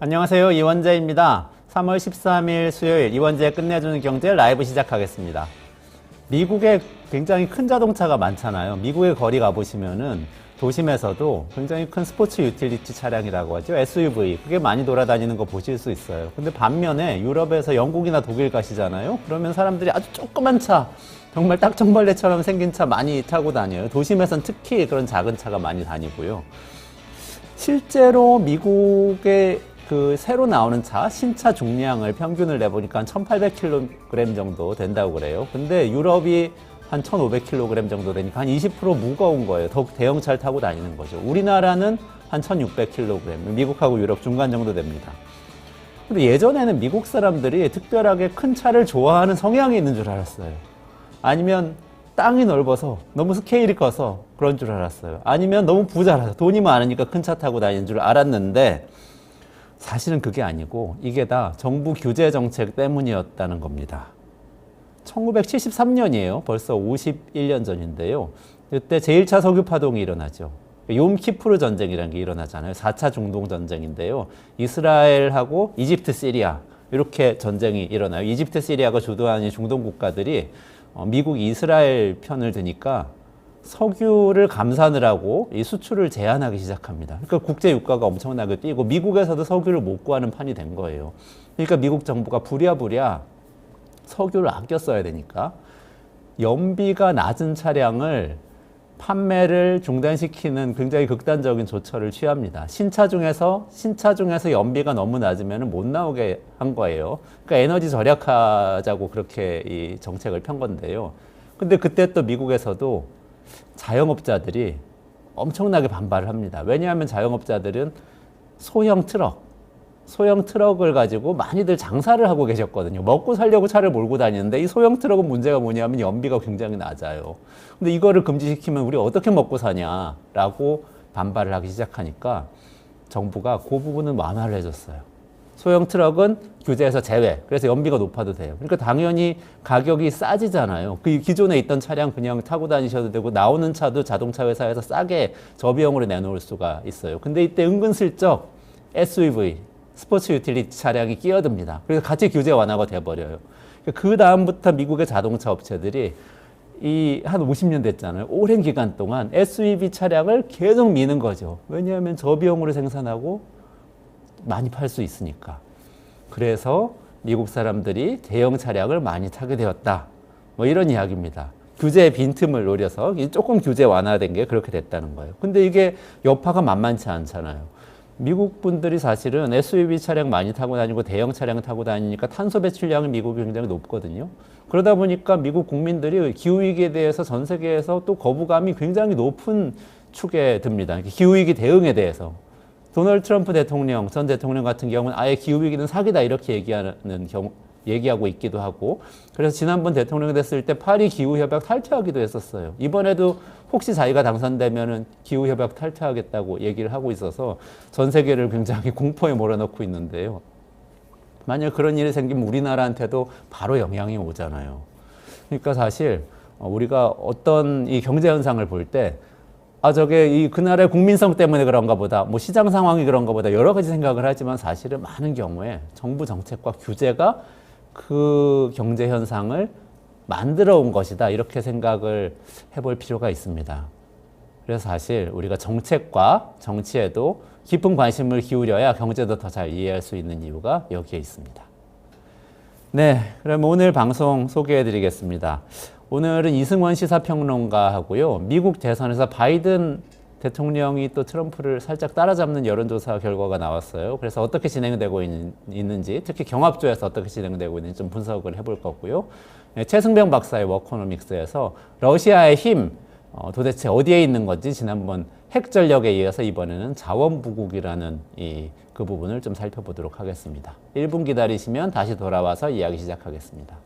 안녕하세요. 이원재입니다. 3월 13일 수요일 이원재의 끝내주는 경제 라이브 시작하겠습니다. 미국에 굉장히 큰 자동차가 많잖아요. 미국의 거리 가보시면은 도심에서도 굉장히 큰 스포츠 유틸리티 차량이라고 하죠. SUV. 그게 많이 돌아다니는 거 보실 수 있어요. 근데 반면에 유럽에서 영국이나 독일 가시잖아요. 그러면 사람들이 아주 조그만 차, 정말 딱정벌레처럼 생긴 차 많이 타고 다녀요. 도심에선 특히 그런 작은 차가 많이 다니고요. 실제로 미국의 그 새로 나오는 차, 신차 중량을 평균을 내보니까 한 1800kg 정도 된다고 그래요. 근데 유럽이 한 1500kg 정도 되니까 한 20% 무거운 거예요. 더욱 대형차를 타고 다니는 거죠. 우리나라는 한 1600kg, 미국하고 유럽 중간 정도 됩니다. 근데 예전에는 미국 사람들이 특별하게 큰 차를 좋아하는 성향이 있는 줄 알았어요. 아니면 땅이 넓어서 너무 스케일이 커서 그런 줄 알았어요. 아니면 너무 부자라서 돈이 많으니까 큰 차 타고 다니는 줄 알았는데 사실은 그게 아니고 이게 다 정부 규제 정책 때문이었다는 겁니다. 1973년이에요. 벌써 51년 전인데요. 이때 제1차 석유 파동이 일어나죠. 욤키푸르 전쟁이라는 게 일어나잖아요. 4차 중동 전쟁인데요. 이스라엘하고 이집트, 시리아 이렇게 전쟁이 일어나요. 이집트, 시리아가 주도하는 중동 국가들이 미국, 이스라엘 편을 드니까 석유를 감산을 이 수출을 제한하기 시작합니다. 그러니까 국제 유가가 엄청나게 뛰고 미국에서도 석유를 못 구하는 판이 된 거예요. 그러니까 미국 정부가 부랴부랴 석유를 아껴 써야 되니까 연비가 낮은 차량을 판매를 중단시키는 굉장히 극단적인 조처를 취합니다. 신차 중에서 연비가 너무 낮으면 못 나오게 한 거예요. 그러니까 에너지 절약하자고 그렇게 이 정책을 편 건데요. 근데 그때 또 미국에서도 자영업자들이 엄청나게 반발을 합니다. 왜냐하면 자영업자들은 소형 트럭을 가지고 많이들 장사를 하고 계셨거든요. 먹고 살려고 차를 몰고 다니는데 이 소형 트럭은 문제가 뭐냐면 연비가 굉장히 낮아요. 근데 이거를 금지시키면 우리 어떻게 먹고 사냐라고 반발을 하기 시작하니까 정부가 그 부분은 완화를 해줬어요. 소형 트럭은 규제에서 제외. 그래서 연비가 높아도 돼요. 그러니까 당연히 가격이 싸지잖아요. 그 기존에 있던 차량 그냥 타고 다니셔도 되고 나오는 차도 자동차 회사에서 싸게 저비용으로 내놓을 수가 있어요. 근데 이때 은근슬쩍 SUV, 스포츠 유틸리티 차량이 끼어듭니다. 그래서 같이 규제 완화가 돼버려요. 그 다음부터 미국의 자동차 업체들이 한 50년 됐잖아요. 오랜 기간 동안 SUV 차량을 계속 미는 거죠. 왜냐하면 저비용으로 생산하고 많이 팔 수 있으니까. 그래서 미국 사람들이 대형 차량을 많이 타게 되었다. 뭐 이런 이야기입니다. 규제의 빈틈을 노려서 조금 규제 완화된 게 그렇게 됐다는 거예요. 근데 이게 여파가 만만치 않잖아요. 미국 분들이 사실은 SUV 차량 많이 타고 다니고 대형 차량 타고 다니니까 탄소 배출량이 미국이 굉장히 높거든요. 그러다 보니까 미국 국민들이 기후위기에 대해서 전 세계에서 또 거부감이 굉장히 높은 축에 듭니다. 기후위기 대응에 대해서. 도널드 트럼프 대통령, 전 대통령 같은 경우는 아예 기후위기는 사기다 이렇게 얘기하고 있기도 하고, 그래서 지난번 대통령 됐을 때 파리 기후협약 탈퇴하기도 했었어요. 이번에도 혹시 자기가 당선되면은 기후협약 탈퇴하겠다고 얘기를 하고 있어서 전 세계를 굉장히 공포에 몰아넣고 있는데요. 만약 그런 일이 생기면 우리나라한테도 바로 영향이 오잖아요. 그러니까 사실 우리가 어떤 이 경제 현상을 볼 때 저게 그 나라의 국민성 때문에 그런가 보다, 뭐 시장 상황이 그런가 보다 여러 가지 생각을 하지만 사실은 많은 경우에 정부 정책과 규제가 그 경제 현상을 만들어 온 것이다. 이렇게 생각을 해볼 필요가 있습니다. 그래서 사실 우리가 정책과 정치에도 깊은 관심을 기울여야 경제도 더 잘 이해할 수 있는 이유가 여기에 있습니다. 네, 그럼 오늘 방송 소개해 드리겠습니다. 오늘은 이승원 시사평론가하고요. 미국 대선에서 바이든 대통령이 또 트럼프를 살짝 따라잡는 여론조사 결과가 나왔어요. 그래서 어떻게 진행되고 있는지, 특히 경합조에서 어떻게 진행되고 있는지 좀 분석을 해볼 거고요. 최승병 박사의 워커노믹스에서 러시아의 힘, 도대체 어디에 있는 건지 지난번 핵전력에 이어서 이번에는 자원부국이라는 그 부분을 좀 살펴보도록 하겠습니다. 1분 기다리시면 다시 돌아와서 이야기 시작하겠습니다.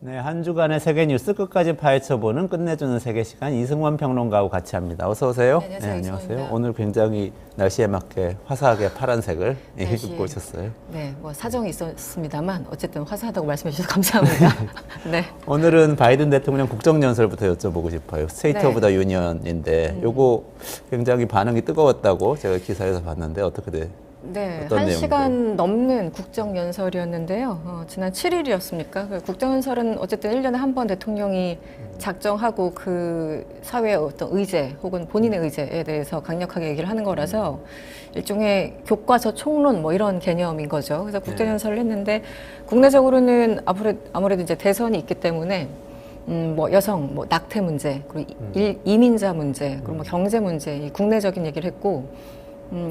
네, 한 주간의 세계 뉴스 끝까지 파헤쳐보는 끝내주는 세계 시간 이승원 평론가하고 같이 합니다. 어서 오세요. 네, 안녕하세요. 오늘 굉장히 날씨에 맞게 화사하게 파란색을 입고 오셨어요. 네, 뭐 사정이 있었습니다만 어쨌든 화사하다고 말씀해 주셔서 감사합니다. 네. 오늘은 바이든 대통령 국정연설부터 여쭤보고 싶어요. 스테이트 네. 오브 더 유니언인데 요거 굉장히 반응이 뜨거웠다고 제가 기사에서 봤는데 어떻게 돼? 네, 어떤 1시간 넘는 국정연설이었는데요. 지난 7일이었습니까? 국정연설은 어쨌든 1년에 한 번 대통령이 작정하고 그 사회의 어떤 의제 혹은 본인의 의제에 대해서 강력하게 얘기를 하는 거라서 일종의 교과서 총론 뭐 이런 개념인 거죠. 그래서 국정연설을 했는데 국내적으로는 아무래도 이제 대선이 있기 때문에 뭐 여성, 뭐 낙태 문제, 그리고 이민자 문제, 그리고 뭐 경제 문제, 이 국내적인 얘기를 했고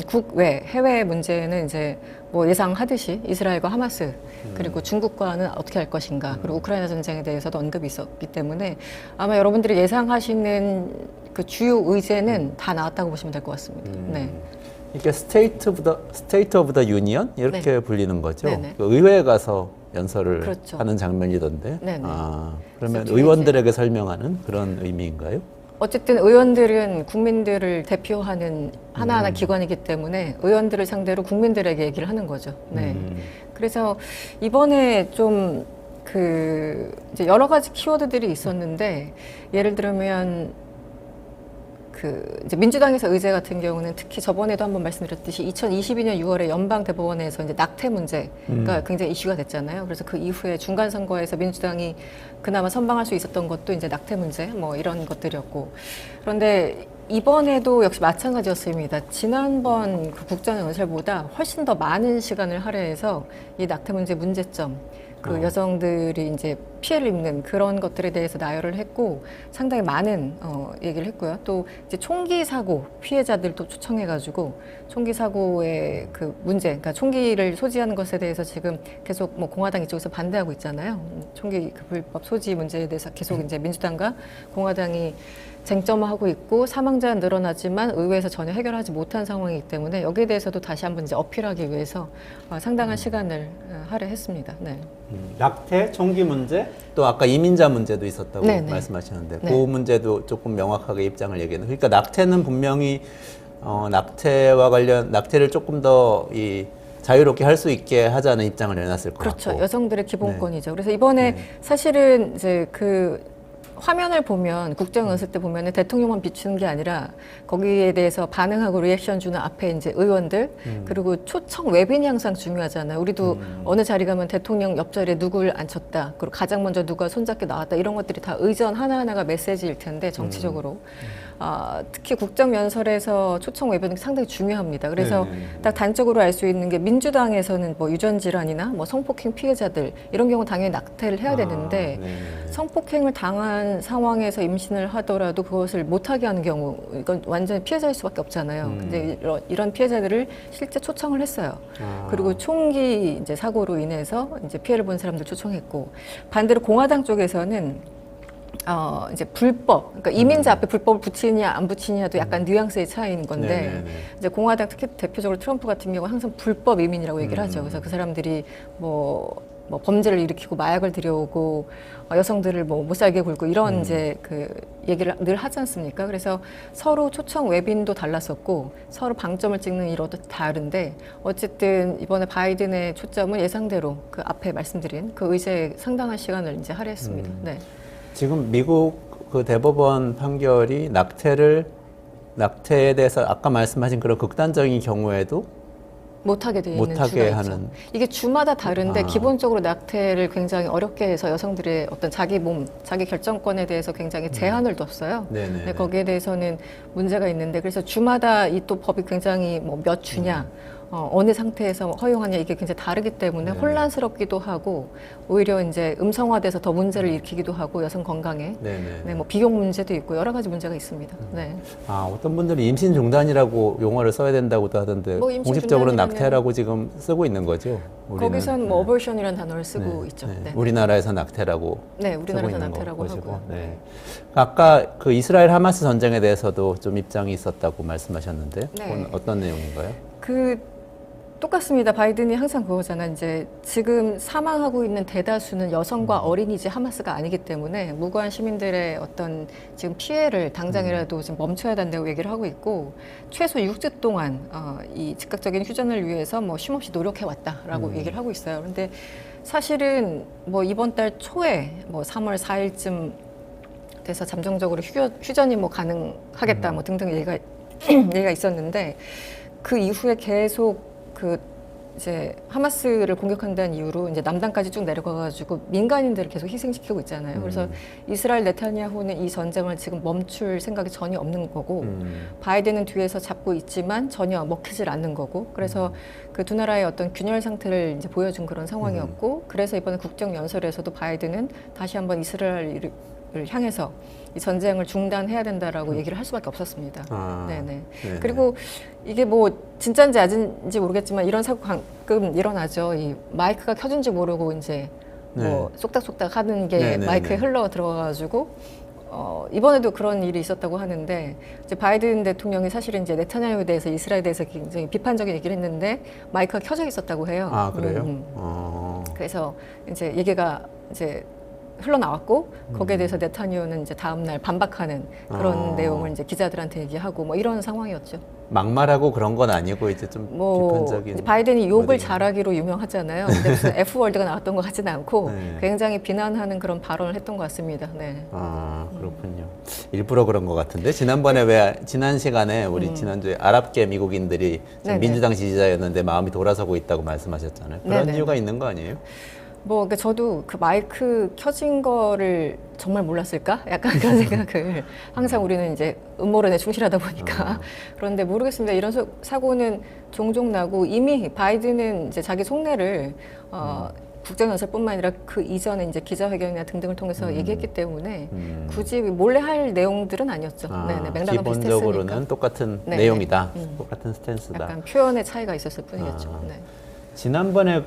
국외, 해외 문제는 이제 뭐 예상하듯이 이스라엘과 하마스, 그리고 중국과는 어떻게 할 것인가, 그리고 우크라이나 전쟁에 대해서도 언급이 있었기 때문에 아마 여러분들이 예상하시는 그 주요 의제는 다 나왔다고 보시면 될 것 같습니다. 네. 이게 스테이트 오브 더 유니언 이렇게 불리는 거죠. 네네. 그 의회에 가서 연설을 그렇죠. 하는 장면이던데. 네네. 그러면 그래서 의원들에게 설명하는 그런 의미인가요? 어쨌든 의원들은 국민들을 대표하는 하나하나 기관이기 때문에 의원들을 상대로 국민들에게 얘기를 하는 거죠. 네. 그래서 이번에 좀 이제 여러 가지 키워드들이 있었는데 예를 들면 이제 민주당에서 의제 같은 경우는 특히 저번에도 한번 말씀드렸듯이 2022년 6월에 연방 대법원에서 이제 낙태 문제가 굉장히 이슈가 됐잖아요. 그래서 그 이후에 중간 선거에서 민주당이 그나마 선방할 수 있었던 것도 이제 낙태 문제 뭐 이런 것들이었고, 그런데 이번에도 역시 마찬가지였습니다. 지난번 그 국정연설보다 훨씬 더 많은 시간을 할애해서 이 낙태 문제 문제점, 여성들이 이제 피해를 입는 그런 것들에 대해서 나열을 했고 상당히 많은 얘기를 했고요. 또 이제 총기 사고 피해자들도 초청해가지고 총기 사고의 그 문제, 그러니까 총기를 소지하는 것에 대해서 지금 계속 뭐 공화당 이쪽에서 반대하고 있잖아요. 총기 그 불법 소지 문제에 대해서 계속 이제 민주당과 공화당이 쟁점화하고 있고 사망자는 늘어나지만 의회에서 전혀 해결하지 못한 상황이기 때문에 여기에 대해서도 다시 한번 이제 어필하기 위해서 상당한 시간을 할애했습니다. 네. 낙태, 총기 문제, 또 아까 이민자 문제도 있었다고 네네. 말씀하셨는데 네. 그 문제도 조금 명확하게 입장을 얘기했는. 그러니까 낙태는 분명히 낙태와 관련 낙태를 조금 더 자유롭게 할 수 있게 하자는 입장을 내놨을 것 그렇죠. 같고. 여성들의 기본권이죠. 그래서 이번에 사실은 이제 화면을 보면 국정연설 때 보면은 대통령만 비추는 게 아니라 거기에 대해서 반응하고 리액션 주는 앞에 이제 의원들 그리고 초청 외빈이 항상 중요하잖아요. 우리도 어느 자리 가면 대통령 옆자리에 누구를 앉혔다, 그리고 가장 먼저 누가 손잡게 나왔다, 이런 것들이 다 의전 하나하나가 메시지일 텐데 정치적으로. 특히 국정연설에서 초청 외변이 상당히 중요합니다. 그래서 딱 단적으로 알 수 있는 게 민주당에서는 뭐 유전질환이나 뭐 성폭행 피해자들 이런 경우 당연히 낙태를 해야 되는데 성폭행을 당한 상황에서 임신을 하더라도 그것을 못하게 하는 경우 이건 완전히 피해자일 수밖에 없잖아요. 근데 이런 피해자들을 실제 초청을 했어요. 그리고 총기 이제 사고로 인해서 이제 피해를 본 사람들 초청했고, 반대로 공화당 쪽에서는 이제 불법, 그러니까 이민자 앞에 불법을 붙이냐 안 붙이냐도 약간 뉘앙스의 차이인 건데, 이제 공화당 특히 대표적으로 트럼프 같은 경우 항상 불법 이민이라고 얘기를 하죠. 그래서 그 사람들이 뭐 범죄를 일으키고 마약을 들여오고 여성들을 뭐 못 살게 굴고 이런 이제 그 얘기를 늘 하지 않습니까? 그래서 서로 초청 외빈도 달랐었고 서로 방점을 찍는 이로도 다른데, 어쨌든 이번에 바이든의 초점은 예상대로 그 앞에 말씀드린 그 의제에 상당한 시간을 이제 할애했습니다. 네. 지금 미국 그 대법원 판결이 낙태에 대해서 아까 말씀하신 그런 극단적인 경우에도 못하게 돼 있는 못하게 주가 있죠. 하는. 이게 주마다 다른데 기본적으로 낙태를 굉장히 어렵게 해서 여성들의 어떤 자기 몸, 자기 결정권에 대해서 굉장히 제한을 뒀어요. 근데 거기에 대해서는 문제가 있는데, 그래서 주마다 이 또 법이 굉장히 뭐 몇 주냐, 어느 상태에서 허용하냐, 이게 굉장히 다르기 때문에 혼란스럽기도 하고 오히려 이제 음성화돼서 더 문제를 일으키기도 하고 여성 건강에 네, 뭐 비용 문제도 있고 여러 가지 문제가 있습니다. 네. 어떤 분들은 임신 중단이라고 용어를 써야 된다고도 하던데 뭐 임신 공식적으로 중단이라면 낙태라고 지금 쓰고 있는 거죠? 거기서는 뭐 어버션이라는 단어를 쓰고 있죠. 네. 우리나라에서 낙태라고 네, 쓰고 우리나라에서 있는 낙태라고 것이고. 하고요. 네. 아까 그 이스라엘 하마스 전쟁에 대해서도 좀 입장이 있었다고 말씀하셨는데 네. 그건 어떤 내용인가요? 똑같습니다. 바이든이 항상 그거잖아. 이제 지금 사망하고 있는 대다수는 여성과 어린이지 하마스가 아니기 때문에 무고한 시민들의 어떤 지금 피해를 당장이라도 지금 멈춰야 된다고 얘기를 하고 있고 최소 6주 동안 이 즉각적인 휴전을 위해서 뭐 쉼없이 노력해 왔다라고 얘기를 하고 있어요. 그런데 사실은 뭐 이번 달 초에 뭐 3월 4일쯤 돼서 잠정적으로 휴전이 뭐 가능하겠다 뭐 등등 얘기가 있었는데 그 이후에 계속 그 이제 하마스를 공격한다는 이유로 이제 남단까지 쭉 내려가가지고 민간인들을 계속 희생시키고 있잖아요. 그래서 이스라엘 네타냐후는 이 전쟁을 지금 멈출 생각이 전혀 없는 거고 바이든은 뒤에서 잡고 있지만 전혀 먹히질 않는 거고 그래서 그 두 나라의 어떤 균열 상태를 이제 보여준 그런 상황이었고 그래서 이번에 국정연설에서도 바이든은 다시 한번 이스라엘을 향해서 이 전쟁을 중단해야 된다라고 얘기를 할 수밖에 없었습니다. 네네. 그리고 이게 뭐 진짜인지 아닌지 모르겠지만 이런 사고 가끔 일어나죠. 이 마이크가 켜진지 모르고 이제 뭐 쏙닥쏙닥 하는 게 마이크에 흘러 들어가가지고 이번에도 그런 일이 있었다고 하는데 이제 바이든 대통령이 사실은 이제 네타냐후에 대해서 이스라엘에 대해서 굉장히 비판적인 얘기를 했는데 마이크가 켜져 있었다고 해요. 아 그래요? 그래서 이제 얘기가 이제 흘러나왔고 거기에 대해서 네타냐후는 이제 다음 날 반박하는 그런 내용을 이제 기자들한테 얘기하고 뭐 이런 상황이었죠. 막말하고 그런 건 아니고 이제 좀 비판적인. 이제 바이든이 욕을 워딩. 잘하기로 유명하잖아요. 근데 무슨 F 월드가 나왔던 것 같지는 않고 굉장히 비난하는 그런 발언을 했던 것 같습니다. 네. 아 그렇군요. 일부러 그런 것 같은데 지난번에 왜 지난 시간에 우리 지난주에 아랍계 미국인들이 민주당 지지자였는데 마음이 돌아서고 있다고 말씀하셨잖아요. 그런 이유가 있는 거 아니에요? 뭐 그러니까 저도 그 마이크 켜진 거를 정말 몰랐을까? 약간 그런 생각을 항상 우리는 이제 음모론에 충실하다 보니까 그런데 모르겠습니다. 이런 사고는 종종 나고 이미 바이든은 이제 자기 속내를 국정연설뿐만 아니라 그 이전에 이제 기자회견이나 등등을 통해서 얘기했기 때문에 굳이 몰래 할 내용들은 아니었죠. 네네, 맥락은 기본적으로는 비슷했으니까. 똑같은 내용이다. 똑같은 스탠스다. 약간 표현의 차이가 있었을 뿐이겠죠. 네. 지난번에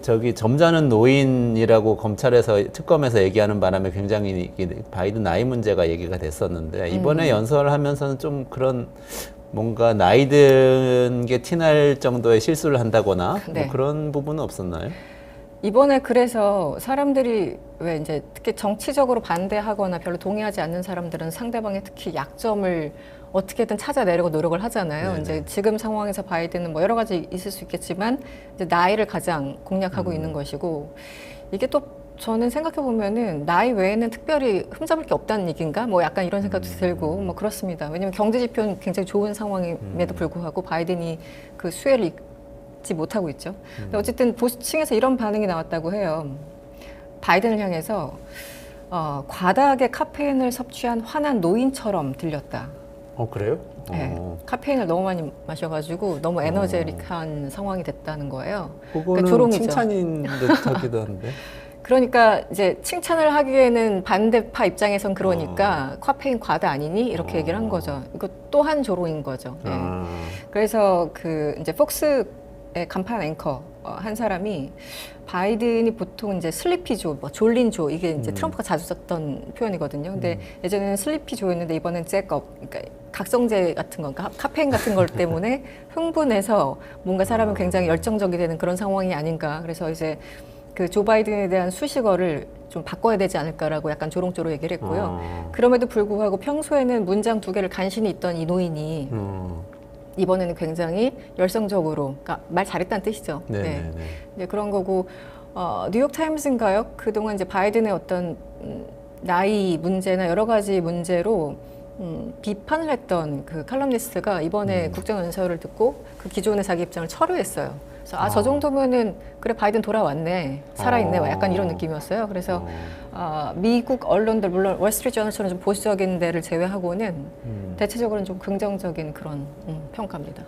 저기 점잖은 노인이라고 검찰에서 특검에서 얘기하는 바람에 굉장히 바이든 나이 문제가 얘기가 됐었는데 이번에 연설하면서는 좀 그런 뭔가 나이 든 게 티날 정도의 실수를 한다거나 뭐 그런 부분은 없었나요? 이번에 그래서 사람들이 왜 이제 특히 정치적으로 반대하거나 별로 동의하지 않는 사람들은 상대방의 특히 약점을 어떻게든 찾아내려고 노력을 하잖아요. 이제 지금 상황에서 바이든은 뭐 여러 가지 있을 수 있겠지만 이제 나이를 가장 공략하고 있는 것이고 이게 또 저는 생각해 보면은 나이 외에는 특별히 흠잡을 게 없다는 얘기인가? 뭐 약간 이런 생각도 들고 뭐 그렇습니다. 왜냐면 경제 지표는 굉장히 좋은 상황임에도 불구하고 바이든이 그 수혜를 잊지 못하고 있죠. 근데 어쨌든 보수층에서 이런 반응이 나왔다고 해요. 바이든을 향해서 과다하게 카페인을 섭취한 화난 노인처럼 들렸다. 그래요? 네. 카페인을 너무 많이 마셔가지고 너무 에너제틱한 상황이 됐다는 거예요. 그거는 조롱이죠. 칭찬인 듯하기도 한데. 그러니까 이제 칭찬을 하기에는 반대파 입장에선 그러니까 카페인 과다 아니니 이렇게 얘기를 한 거죠. 이거 또 한 조롱인 거죠. 네. 그래서 그 이제 폭스의 간판 앵커 한 사람이 바이든이 보통 이제 슬리피조, 뭐 졸린조 이게 이제 트럼프가 자주 썼던 표현이거든요. 근데 예전에는 슬리피조였는데 이번엔 잭업, 그러니까 각성제 같은 거, 카페인 같은 걸 때문에 흥분해서 뭔가 사람은 굉장히 열정적이 되는 그런 상황이 아닌가. 그래서 이제 그 조 바이든에 대한 수식어를 좀 바꿔야 되지 않을까라고 약간 조롱조롱 얘기를 했고요. 그럼에도 불구하고 평소에는 문장 2개를 간신히 있던 이 노인이 이번에는 굉장히 열성적으로, 그러니까 말 잘했다는 뜻이죠. 네. 이제 그런 거고, 뉴욕 타임스인가요? 그동안 이제 바이든의 어떤 나이 문제나 여러 가지 문제로 비판을 했던 그 칼럼니스트가 이번에 국정연설을 듣고 그 기존의 자기 입장을 철회했어요. 그래서 저 정도면은 그래 바이든 돌아왔네, 살아있네, 약간 이런 느낌이었어요. 그래서 미국 언론들 물론 월스트리트저널처럼 좀 보수적인 데를 제외하고는 대체적으로는 좀 긍정적인 그런 평가입니다.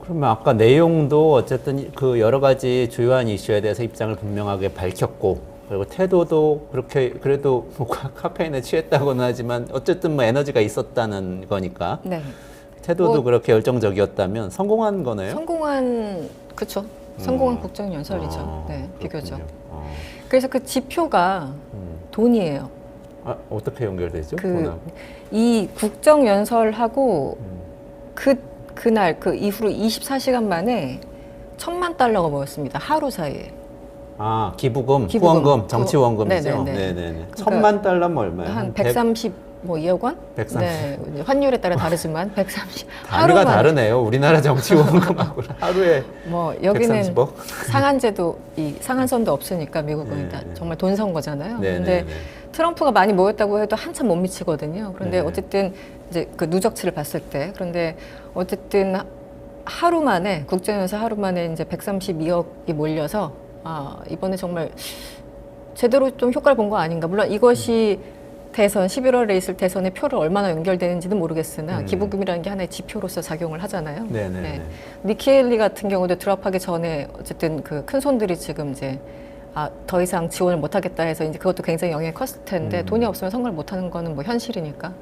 그러면 아까 내용도 어쨌든 그 여러 가지 주요한 이슈에 대해서 입장을 분명하게 밝혔고 그리고 태도도 그렇게 그래도 뭐 카페인에 취했다고는 하지만 어쨌든 뭐 에너지가 있었다는 거니까 태도도 그렇게 열정적이었다면 성공한 거네요? 그렇죠. 성공한 국정연설이죠. 네, 비교적. 그래서 그 지표가 돈이에요. 어떻게 연결되죠? 돈하고? 이 국정연설하고 그날 그 이후로 24시간 만에 $1,000만 달러가 모였습니다. 하루 사이에. 아, 기부금, 기부금. 후원금, 정치 후원금이죠? 네네네. 네네네. 그러니까 1,000만 달러면 얼마예요? 한 132억 원? 130. 네, 이제 환율에 따라 다르지만 130. 단위가 하루만. 다르네요. 우리나라 정치 후원금하고 하루에 뭐 여기는 130억? 상한제도 이 상한선도 없으니까 미국은 다 정말 돈 선 거잖아요. 네네네. 근데 트럼프가 많이 모였다고 해도 한참 못 미치거든요. 그런데 네. 어쨌든 이제 그 누적치를 봤을 때 그런데 어쨌든 하루 만에 국제연사 하루 만에 이제 132억이 몰려서 이번에 정말 제대로 좀 효과를 본 거 아닌가. 물론 이것이 대선 11월에 있을 대선의 표를 얼마나 연결되는지는 모르겠으나 기부금이라는 게 하나의 지표로서 작용을 하잖아요. 네네네. 네. 니키 헤일리 같은 경우도 드랍하기 전에 어쨌든 그 큰 손들이 지금 이제 더 이상 지원을 못하겠다 해서 이제 그것도 굉장히 영향이 컸을 텐데 돈이 없으면 선거를 못하는 거는 뭐 현실이니까.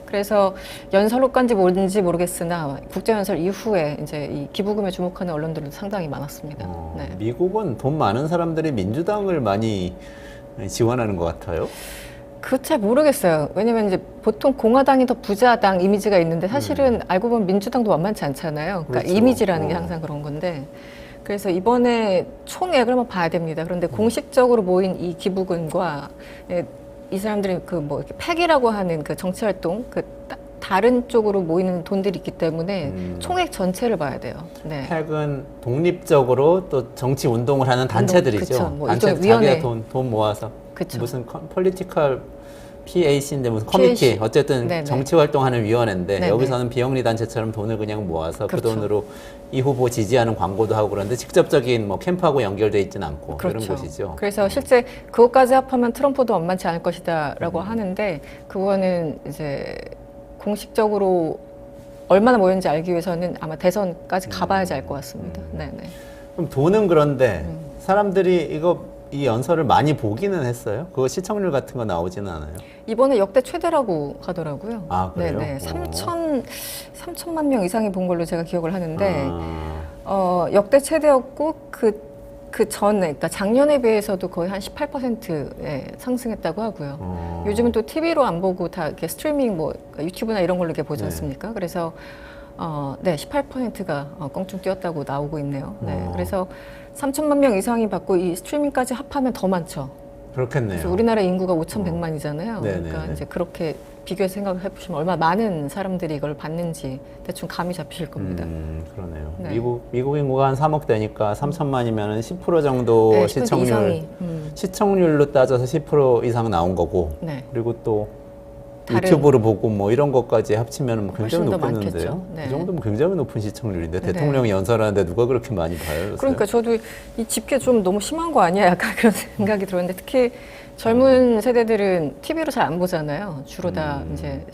그래서 연설로까지 뭔지 모르겠으나 국제연설 이후에 이제 이 기부금에 주목하는 언론들도 상당히 많았습니다. 네. 미국은 돈 많은 사람들이 민주당을 많이 지원하는 것 같아요. 그거 잘 모르겠어요. 왜냐면 이제 보통 공화당이 더 부자당 이미지가 있는데 사실은 알고 보면 민주당도 만만치 않잖아요. 그러니까 그렇죠. 이미지라는 게 항상 그런 건데. 그래서 이번에 총액을 한번 봐야 됩니다. 그런데 공식적으로 모인 이 기부금과 이 사람들이 그 뭐 이렇게 팩이라고 하는 그 정치활동 그 다른 쪽으로 모이는 돈들이 있기 때문에 총액 전체를 봐야 돼요. 네. 팩은 독립적으로 또 정치 운동을 하는 단체들이죠. 그쵸. 뭐 단체 일종의 위원회. 자기가 돈 모아서 그쵸. 무슨 폴리티컬 PAC인데 무슨 커미티 PAC. 어쨌든 네네. 정치 활동하는 위원회인데 네네. 여기서는 비영리 단체처럼 돈을 그냥 모아서 그 그렇죠. 돈으로 이 후보 지지하는 광고도 하고 그러는데 직접적인 뭐 캠프하고 연결돼 있지는 않고 그렇죠. 이런 곳이죠. 그래서 실제 그것까지 합하면 트럼프도 만만치 않을 것이다라고 하는데 그거는 이제 공식적으로 얼마나 모였는지 알기 위해서는 아마 대선까지 가봐야지 알 것 같습니다. 네네. 그럼 돈은 그런데 사람들이 이 연설을 많이 보기는 했어요? 그거 시청률 같은 거 나오지는 않아요? 이번에 역대 최대라고 하더라고요. 아, 그래요? 네네. 3천만 명 이상이 본 걸로 제가 기억을 하는데, 역대 최대였고, 그 전에, 그러니까 작년에 비해서도 거의 한 18% 상승했다고 하고요. 요즘은 또 TV로 안 보고 다 이렇게 스트리밍 뭐 유튜브나 이런 걸로 이렇게 보지 네. 않습니까? 그래서, 18%가 껑충 뛰었다고 나오고 있네요. 네. 그래서 3천만 명 이상이 받고 이 스트리밍까지 합하면 더 많죠. 그렇겠네요. 그래서 우리나라 인구가 5,100만이잖아요. 네네네. 그러니까 이제 그렇게 비교해서 생각을 해보시면 얼마나 많은 사람들이 이걸 받는지 대충 감이 잡히실 겁니다. 그러네요. 네. 미국 인구가 한 3억 되니까 3천만이면 10% 정도 네, 10% 시청률, 이상이, 시청률로 따져서 10% 이상 나온 거고, 네. 그리고 또 다른- 유튜브로 보고 뭐 이런 것까지 합치면 굉장히 훨씬 더 높겠는데요. 많겠죠. 네. 그 정도면 굉장히 높은 시청률인데 네. 대통령이 연설하는데 누가 그렇게 많이 봐요? 요새? 그러니까 저도 이 집계 좀 너무 심한 거 아니야? 약간 그런 생각이 들었는데 특히 젊은 세대들은 TV로 잘 안 보잖아요. 주로 다 이제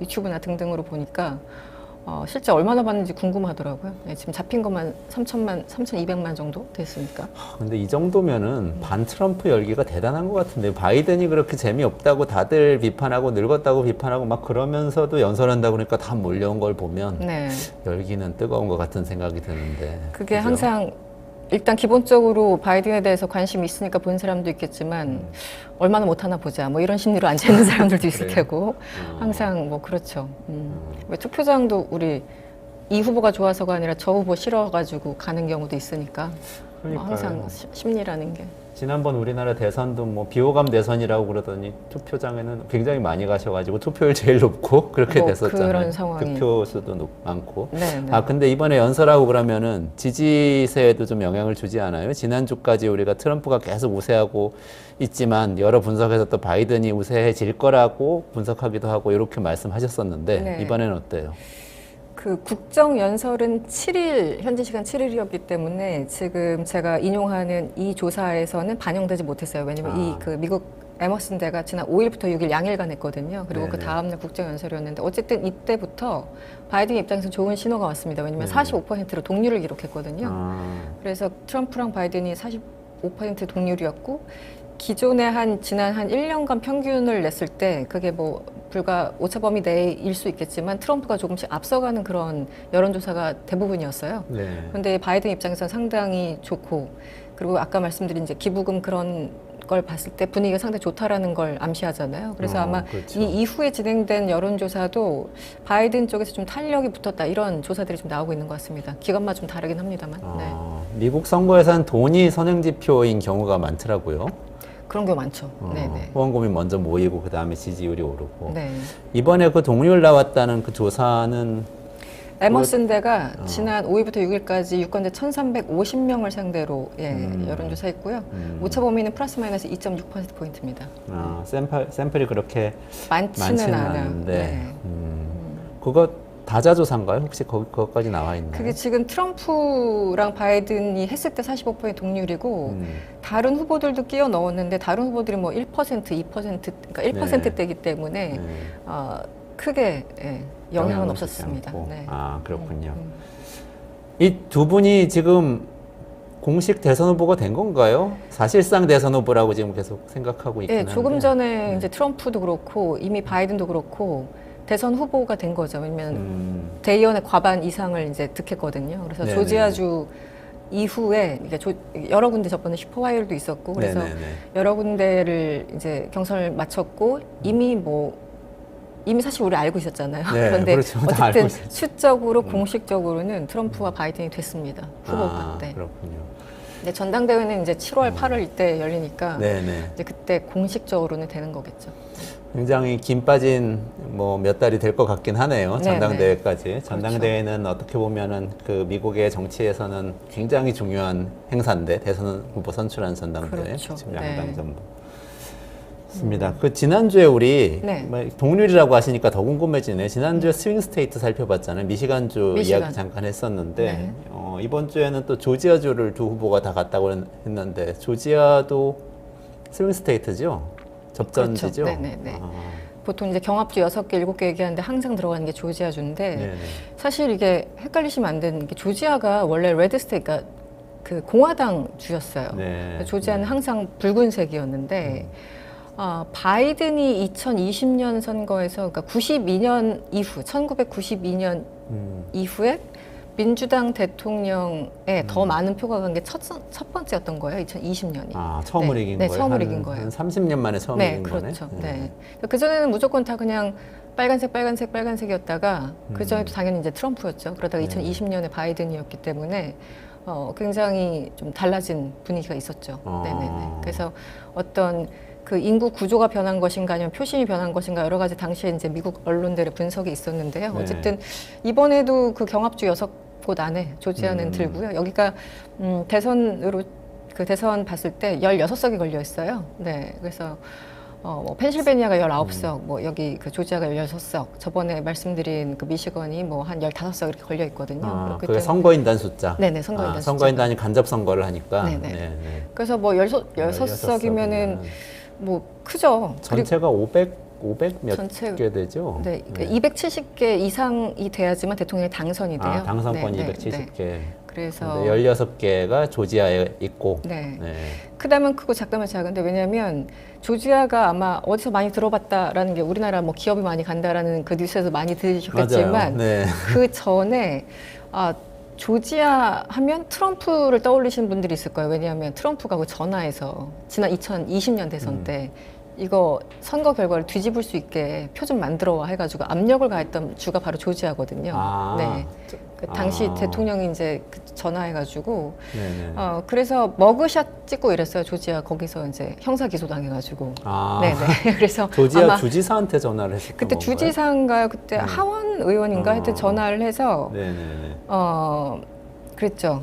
유튜브나 등등으로 보니까 실제 얼마나 받는지 궁금하더라고요. 네, 지금 잡힌 것만 3,200만 정도 됐으니까. 근데 이 정도면은 반 트럼프 열기가 대단한 것 같은데 바이든이 그렇게 재미없다고 다들 비판하고 늙었다고 비판하고 막 그러면서도 연설한다고 그러니까 다 몰려온 걸 보면 네. 열기는 뜨거운 것 같은 생각이 드는데 그게 그죠? 항상 일단 기본적으로 바이든에 대해서 관심이 있으니까 본 사람도 있겠지만 얼마나 못하나 보자 뭐 이런 심리로 앉아 있는 사람들도 있을 그래요? 테고 항상 뭐 그렇죠. 왜 투표장도 우리 이 후보가 좋아서가 아니라 저 후보 싫어가지고 가는 경우도 있으니까 뭐 항상 그러니까요. 심리라는 게. 지난번 우리나라 대선도 뭐 비호감 대선이라고 그러더니 투표장에는 굉장히 많이 가셔가지고 투표율 제일 높고 그렇게 뭐 됐었잖아요. 그런 상황이. 득표 수도 많고. 네, 네. 아 근데 이번에 연설하고 그러면은 지지세에도 좀 영향을 주지 않아요? 지난주까지 우리가 트럼프가 계속 우세하고 있지만 여러 분석에서 또 바이든이 우세해질 거라고 분석하기도 하고 이렇게 말씀하셨었는데 네. 이번에는 어때요? 그 국정 연설은 7일, 현지 시간 7일이었기 때문에 지금 제가 인용하는 이 조사에서는 반영되지 못했어요. 왜냐면 이 그 미국 에머슨 대가 지난 5일부터 6일 양일간 했거든요. 그리고 네네. 그 다음날 국정 연설이었는데 어쨌든 이때부터 바이든 입장에서 좋은 신호가 왔습니다. 왜냐면 네네. 45%로 동률을 기록했거든요. 아, 그래서 트럼프랑 바이든이 45% 동률이었고 기존에 지난 한 1년간 평균을 냈을 때 그게 뭐 불과 오차범위 내일 수 있겠지만 트럼프가 조금씩 앞서가는 그런 여론조사가 대부분이었어요. 네. 그런데 바이든 입장에서는 상당히 좋고 그리고 아까 말씀드린 이제 기부금 그런 걸 봤을 때 분위기가 상당히 좋다라는 걸 암시하잖아요. 그래서 아마 그렇죠. 이 이후에 진행된 여론조사도 바이든 쪽에서 좀 탄력이 붙었다 이런 조사들이 좀 나오고 있는 것 같습니다. 기관마다 좀 다르긴 합니다만. 네. 미국 선거에서는 돈이 선행지표인 경우가 많더라고요. 그런 경우 많죠. 네네. 후원금이 먼저 모이고 그 다음에 지지율이 오르고. 네. 이번에 그 동률 나왔다는 그 조사는 에머슨대가 지난 5일부터 6일까지 유권자 1,350명을 상대로 여론조사했고요. 오차 범위는 플러스 마이너스 2.6%포인트입니다. 샘플이 그렇게 많지는 않아요. 않은데 네. 그거 다자조사인가요? 혹시 거기까지 나와 있나요? 그게 지금 트럼프랑 바이든이 했을 때 45% 동률이고 다른 후보들도 끼워 넣었는데 다른 후보들이 뭐 1%, 2% 그러니까 1%대이기 때문에 크게 영향은 없었습니다. 네. 그렇군요. 이 두 분이 지금 공식 대선 후보가 된 건가요? 사실상 대선 후보라고 지금 계속 생각하고 있긴 한데. 조금 전에 이제 트럼프도 그렇고 이미 바이든도 그렇고 대선 후보가 된 거죠. 왜냐면 대의원의 과반 이상을 이제 득했거든요. 그래서 네네네. 조지아주 이후에 여러 군데 저번에 슈퍼와이어도 있었고 그래서 여러 군데를 이제 경선을 마쳤고 이미 사실 우리 알고 있었잖아요. 네, 그런데 그렇죠. 어쨌든 수적으로 공식적으로는 트럼프와 바이든이 됐습니다. 후보가. 네. 그렇군요. 근데 전당대회는 이제 7월, 8월 이때 열리니까 이제 그때 공식적으로는 되는 거겠죠. 굉장히 김 빠진 몇 달이 될 것 같긴 하네요. 전당대회까지. 그렇죠. 전당대회는 어떻게 보면은 그 미국의 정치에서는 굉장히 중요한 행사인데 대선 후보 선출하는 전당대회. 그렇죠. 지금 양당 전부. 맞습니다. 그 지난주에 우리 동률이라고 하시니까 더 궁금해지네. 지난주에 스윙 스테이트 살펴봤잖아요. 미시간주 이야기 잠깐 했었는데 이번 주에는 또 조지아주를 두 후보가 다 갔다고 했는데 조지아도 스윙 스테이트죠? 접전지죠? 그렇죠. 네네네. 보통 이제 경합주 6개, 7개 얘기하는데 항상 들어가는 게 조지아주인데 사실 이게 헷갈리시면 안 되는 게 조지아가 원래 레드 스테이트, 그러니까 그 공화당 주였어요. 조지아는 항상 붉은색이었는데 바이든이 2020년 선거에서 그러니까 92년 이후 1992년 이후에 민주당 대통령에 더 많은 표가 간 게 첫 번째였던 거예요. 2020년이. 처음으로 이긴 거예요? 처음으로 이긴 거예요. 한 30년 만에 처음 이긴 거네? 그렇죠. 그전에는 무조건 다 그냥 빨간색이었다가 그전에도 당연히 이제 트럼프였죠. 그러다가 2020년에 바이든이었기 때문에 굉장히 좀 달라진 분위기가 있었죠. 그래서 어떤 그 인구 구조가 변한 것인가 아니면 표심이 변한 것인가 여러 가지 당시에 이제 미국 언론들의 분석이 있었는데요. 어쨌든 이번에도 그 경합주 6곳 안에 조지아는 들고요. 여기가 대선으로 그 대선 봤을 때 16석이 걸려 있어요. 그래서 펜실베니아가 19석, 여기 그 조지아가 16석, 저번에 말씀드린 그 미시건이 한 15석 이렇게 걸려 있거든요. 그게 선거인단 숫자? 네네, 선거인단 숫자. 선거인단이 간접 선거를 하니까. 그래서 16석이면은 크죠. 전체가 500 몇 개 되죠? 네, 270개 이상이 돼야지만 대통령이 당선이 돼요. 당선권이 270개. 그래서 16개가 조지아에 있고. 크다면 크고 작다면 작은데 왜냐하면 조지아가 아마 어디서 많이 들어봤다라는 게 우리나라 기업이 많이 간다라는 그 뉴스에서 많이 들으셨겠지만 그 전에 조지아 하면 트럼프를 떠올리시는 분들이 있을 거예요. 왜냐하면 트럼프가 그 전화해서 지난 2020년 대선 때 이거 선거 결과를 뒤집을 수 있게 표 좀 만들어와 해가지고 압력을 가했던 주가 바로 조지아거든요. 그 당시 대통령이 이제 전화해가지고 그래서 머그샷 찍고 이랬어요. 조지아 거기서 이제 형사 기소 당해가지고. 그래서 조지아 주지사한테 전화를 했었던 그때 건가요? 주지사인가요? 그때 하원 의원인가 하여튼 전화를 해서 그랬죠.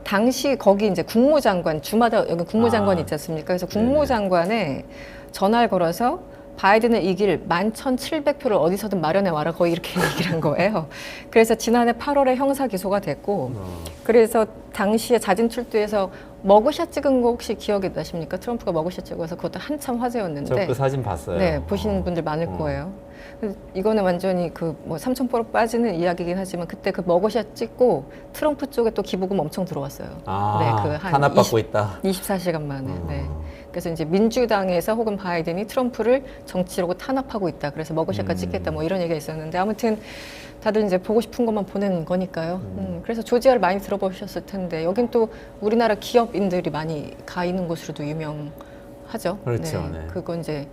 당시 거기 이제 국무장관, 주마다 여기 국무장관이 있지 않습니까? 그래서 국무장관에 전화를 걸어서 바이든을 이길 11,700표를 어디서든 마련해 와라 거의 이렇게 얘기를 한 거예요. 그래서 지난해 8월에 형사 기소가 됐고 그래서 당시에 자진 출두해서 머그샷 찍은 거 혹시 기억이 나십니까? 트럼프가 머그샷 찍어서 그것도 한참 화제였는데 저 그 사진 봤어요. 보시는 분들 많을 거예요. 이거는 완전히 삼천포로 빠지는 이야기이긴 하지만 그때 그 머그샷 찍고 트럼프 쪽에 또 기부금 엄청 들어왔어요. 탄압받고 있다. 24시간 만에. 그래서 이제 민주당에서 혹은 바이든이 트럼프를 정치적으로 탄압하고 있다. 그래서 머그샷까지 찍겠다. 이런 얘기가 있었는데 아무튼 다들 이제 보고 싶은 것만 보내는 거니까요. 그래서 조지아를 많이 들어보셨을 텐데 여긴 또 우리나라 기업인들이 많이 가 있는 곳으로도 유명하고 하죠. 그렇죠. 네. 그건 이제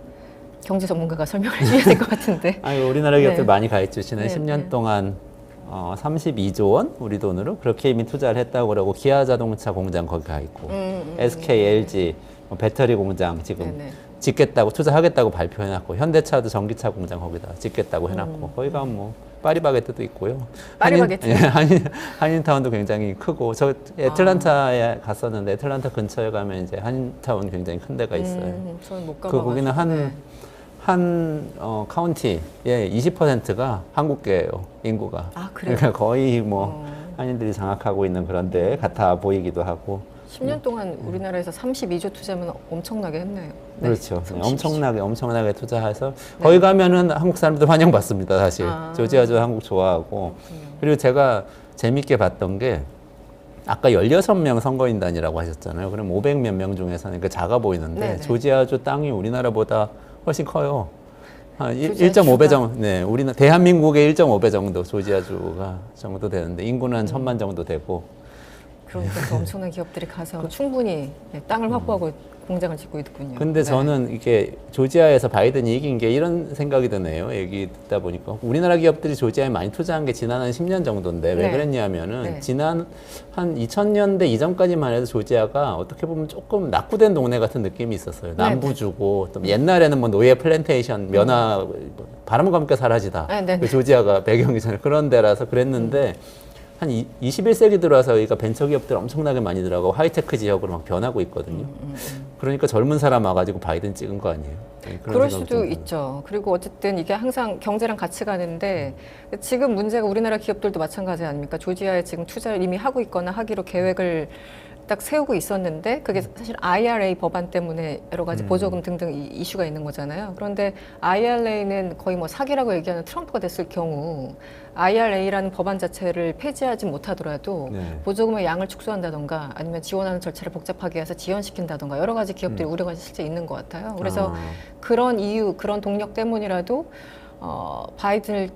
경제 전문가가 설명을 해줘야 될 것 같은데. 아니, 우리나라 기업들 네. 많이 가입 주시네. 네, 10년 네. 동안 32조 원 우리 돈으로 그렇게 이미 투자를 했다고 그러고 기아 자동차 공장 거기 가 있고 SK, LG 배터리 공장 지금 네네. 짓겠다고 투자하겠다고 발표해놨고 현대차도 전기차 공장 거기다 짓겠다고 해놨고 거기가 뭐 파리바게뜨도 있고요. 파리바게뜨. 한인타운도 굉장히 크고 저 애틀란타에 갔었는데 애틀란타 근처에 가면 이제 한인타운 굉장히 큰 데가 있어요. 저는 못 그 가봐가지고. 거기는 한 카운티의 20%가 한국계예요, 인구가. 아, 그래요? 그러니까 거의 뭐 한인들이 장악하고 있는 그런 데 같아 보이기도 하고. 10년 동안 우리나라에서 32조 투자면 엄청나게 했네요. 네, 그렇죠. 32조. 엄청나게 투자해서 거기 가면은 한국 사람들 환영받습니다, 사실. 조지아주 한국 좋아하고. 그리고 제가 재밌게 봤던 게 아까 16명 선거인단이라고 하셨잖아요. 그럼 500 몇 명 중에서는 그 작아 보이는데 네네. 조지아주 땅이 우리나라보다 훨씬 커요. 한 조지아주가. 1.5배 정도, 네, 우리는 대한민국의 1.5배 정도 조지아주가 정도 되는데 인구는 한 1000만 정도 되고. 그러니까 또 엄청난 기업들이 가서 충분히 땅을 확보하고 공장을 짓고 있군요. 근데 네. 저는 이게 조지아에서 바이든이 이긴 게 이런 생각이 드네요. 얘기 듣다 보니까 우리나라 기업들이 조지아에 많이 투자한 게 지난 한 10년 정도인데 왜 네. 그랬냐면은 네. 지난 한 2000년대 이전까지만 해도 조지아가 어떻게 보면 조금 낙후된 동네 같은 느낌이 있었어요. 남부주고 또 옛날에는 뭐 노예 플랜테이션 면화 바람과 함께 사라지다. 네, 네. 그 조지아가 배경이잖아요. 그런 데라서 그랬는데 한 21세기 들어와서 여기가 벤처기업들 엄청나게 많이 들어가고 하이테크 지역으로 막 변하고 있거든요. 그러니까 젊은 사람 와가지고 바이든 찍은 거 아니에요? 네, 그런 그럴 생각이 수도 좀 있죠. 그리고 어쨌든 이게 항상 경제랑 같이 가는데 지금 문제가 우리나라 기업들도 마찬가지 아닙니까? 조지아에 지금 투자를 이미 하고 있거나 하기로 계획을 딱 세우고 있었는데 그게 사실 IRA 법안 때문에 여러 가지 보조금 등등 이슈가 있는 거잖아요. 그런데 IRA는 거의 뭐 사기라고 얘기하는 트럼프가 됐을 경우 IRA라는 법안 자체를 폐지하지 못하더라도 네. 보조금의 양을 축소한다던가 아니면 지원하는 절차를 복잡하게 해서 지연시킨다던가 여러 가지 기업들이 우려가 실제 있는 것 같아요. 그래서 그런 이유, 그런 동력 때문이라도 바이든을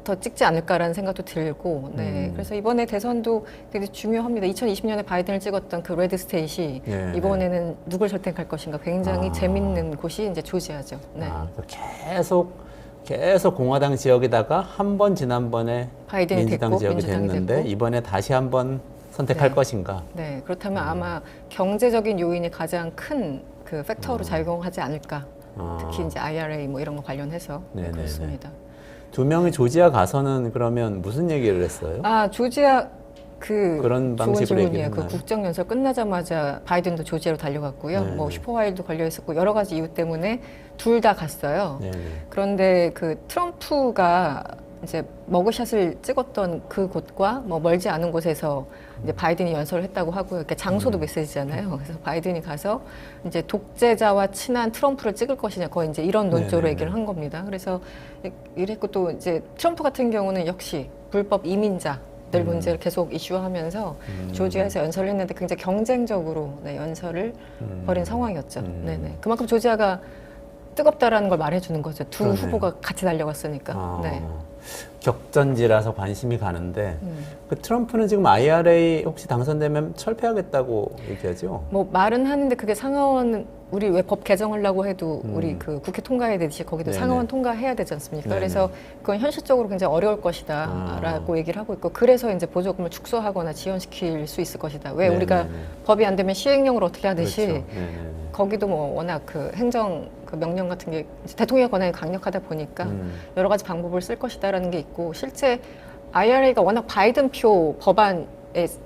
더 찍지 않을까라는 생각도 들고, 네. 그래서 이번에 대선도 되게 중요합니다. 2020년에 바이든을 찍었던 그 레드 스테이시 네, 이번에는 누굴 선택할 것인가 굉장히 재밌는 곳이 이제 조지아죠. 네. 계속 공화당 지역에다가 한 번 지난번에 바이든이 민주당 됐고, 지역이 민주당이 됐는데 됐고. 이번에 다시 한번 선택할 네. 것인가? 네, 그렇다면 아마 경제적인 요인이 가장 큰 그 팩터로 작용하지 않을까. 특히 이제 IRA 뭐 이런 거 관련해서 네네네. 그렇습니다. 두 명이 조지아 가서는 그러면 무슨 얘기를 했어요? 아, 조지아 그런 좋은 방식으로 질문이에요. 얘기를 그 했나요? 국정연설 끝나자마자 바이든도 조지아로 달려갔고요. 네. 뭐 슈퍼와일도 걸려 있었고 여러 가지 이유 때문에 둘 다 갔어요. 네네. 그런데 그 트럼프가 이제 머그샷을 찍었던 그 곳과 뭐 멀지 않은 곳에서 이제 바이든이 연설을 했다고 하고요. 그러니까 장소도 메시지잖아요. 그래서 바이든이 가서 이제 독재자와 친한 트럼프를 찍을 것이냐 거의 이제 이런 논조로 네네네. 얘기를 한 겁니다. 그래서 이랬고 또 이제 트럼프 같은 경우는 역시 불법 이민자들 문제를 계속 이슈화하면서 조지아에서 연설을 했는데 굉장히 경쟁적으로 네, 연설을 벌인 상황이었죠. 네네. 그만큼 조지아가 뜨겁다라는 걸 말해주는 거죠. 두 그러네요. 후보가 같이 달려갔으니까. 네. 격전지라서 관심이 가는데 그 트럼프는 지금 IRA 혹시 당선되면 철폐하겠다고 얘기하죠? 뭐 말은 하는데 그게 상하원 우리 왜 법 개정하려고 해도 우리 그 국회 통과해야 되듯이 거기도 네네. 상하원 통과해야 되지 않습니까? 네네. 그래서 그건 현실적으로 굉장히 어려울 것이다라고 얘기를 하고 있고 그래서 이제 보조금을 축소하거나 지연시킬 수 있을 것이다. 왜 네네네. 우리가 법이 안 되면 시행령으로 어떻게 하듯이 그렇죠. 네네네. 거기도 뭐 워낙 그 행정 그 명령 같은 게 이제 대통령 권한이 강력하다 보니까 여러 가지 방법을 쓸 것이다라는 게 있고 실제 IRA가 워낙 바이든 표 법안의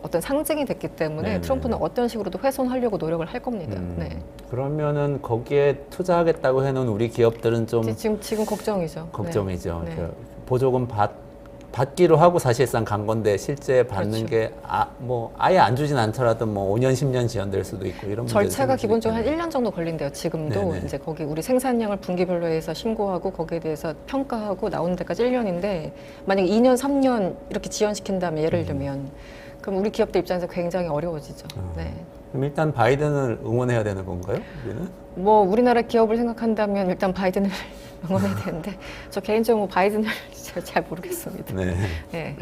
어떤 상징이 됐기 때문에 네네. 트럼프는 어떤 식으로도 훼손하려고 노력을 할 겁니다. 네. 그러면은 거기에 투자하겠다고 해놓은 우리 기업들은 좀 지금 걱정이죠. 걱정이죠. 네. 그 보조금 받기로 하고 사실상 간 건데 실제 받는 그렇죠. 게 뭐 아예 안 주진 않더라도 뭐 5년 10년 지연될 수도 있고 이런 문제도 절차가 생길 수도 기본적으로 한 있겠네요. 1년 정도 걸린대요. 지금도 네네. 이제 거기 우리 생산량을 분기별로 해서 신고하고 거기에 대해서 평가하고 나오는 데까지 1년인데 만약 2년, 3년 이렇게 지연시킨다면 예를 들면 그럼 우리 기업들 입장에서 굉장히 어려워지죠. 네. 그럼 일단 바이든을 응원해야 되는 건가요? 우리는? 뭐 우리나라 기업을 생각한다면 일단 바이든을 응원해야 되는데 저 개인적으로 뭐 바이든을 잘 모르겠습니다. 네. 네.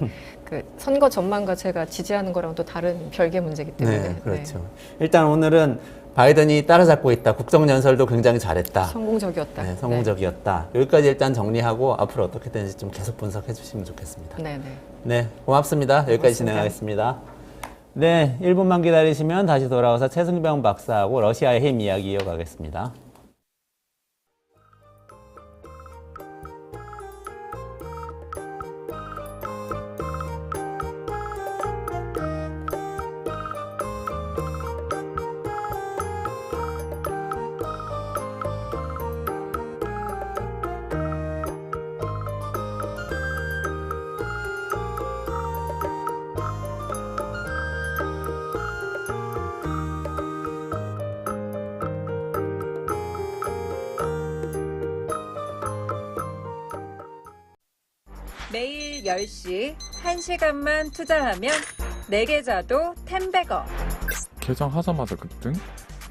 그 선거 전망과 제가 지지하는 거랑 또 다른 별개 문제이기 때문에. 네, 그렇죠. 일단 오늘은 바이든이 따라잡고 있다. 국정연설도 굉장히 잘했다. 성공적이었다. 네, 성공적이었다. 여기까지 일단 정리하고 앞으로 어떻게 되는지 좀 계속 분석해 주시면 좋겠습니다. 네, 네. 네, 고맙습니다. 여기까지 고맙습니다. 진행하겠습니다. 네, 1분만 기다리시면 다시 돌아와서 최승병 박사하고 러시아의 힘 이야기 이어가겠습니다. 매일 10시 1시간만 투자하면 내 계좌도 10배거. 개장하자마자 급등?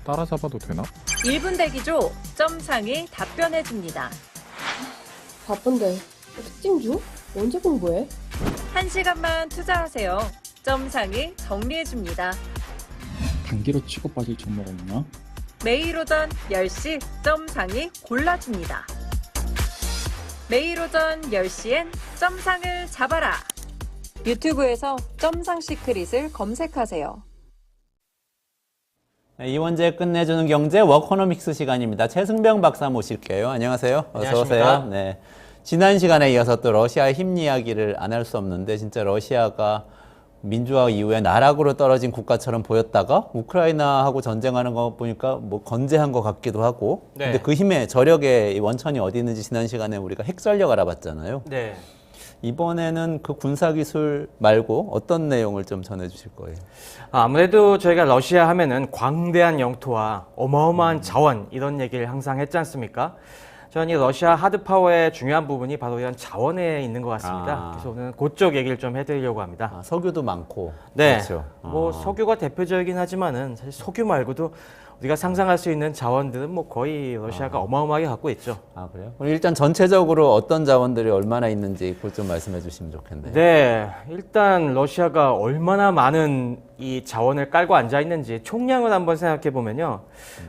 따라잡아도 되나? 1분 대기조 점상이 답변해줍니다. 바쁜데 특징 중? 언제 공부해? 1시간만 투자하세요. 점상이 정리해줍니다. 단기로 치고 빠질 종목 없나? 매일 오전 10시 점상이 골라줍니다. 매일 오전 10시엔 점상을 잡아라. 유튜브에서 점상 시크릿을 검색하세요. 네, 이원재 끝내주는 경제 워커노믹스 시간입니다. 최승병 박사 모실게요. 안녕하세요. 어서 오세요. 네. 지난 시간에 이어서 또 러시아의 힘 이야기를 안 할 수 없는데 진짜 러시아가 민주화 이후에 나락으로 떨어진 국가처럼 보였다가 우크라이나하고 전쟁하는 거 보니까 뭐 건재한 것 같기도 하고 네. 근데 그 힘의 저력의 원천이 어디 있는지 지난 시간에 우리가 핵전력 알아봤잖아요. 네. 이번에는 그 군사기술 말고 어떤 내용을 좀 전해주실 거예요? 아무래도 저희가 러시아 하면은 광대한 영토와 어마어마한 자원 이런 얘기를 항상 했지 않습니까? 저는 이 러시아 하드파워의 중요한 부분이 바로 이런 자원에 있는 것 같습니다. 그래서 오늘 그쪽 얘기를 좀 해드리려고 합니다. 아, 석유도 많고. 네. 그렇죠. 뭐 석유가 대표적이긴 하지만은 사실 석유 말고도 우리가 상상할 수 있는 자원들은 뭐 거의 러시아가 어마어마하게 갖고 있죠. 아, 그래요? 그럼 일단 전체적으로 어떤 자원들이 얼마나 있는지 그걸 좀 말씀해 주시면 좋겠네요. 네, 일단 러시아가 얼마나 많은 이 자원을 깔고 앉아 있는지 총량을 한번 생각해 보면요.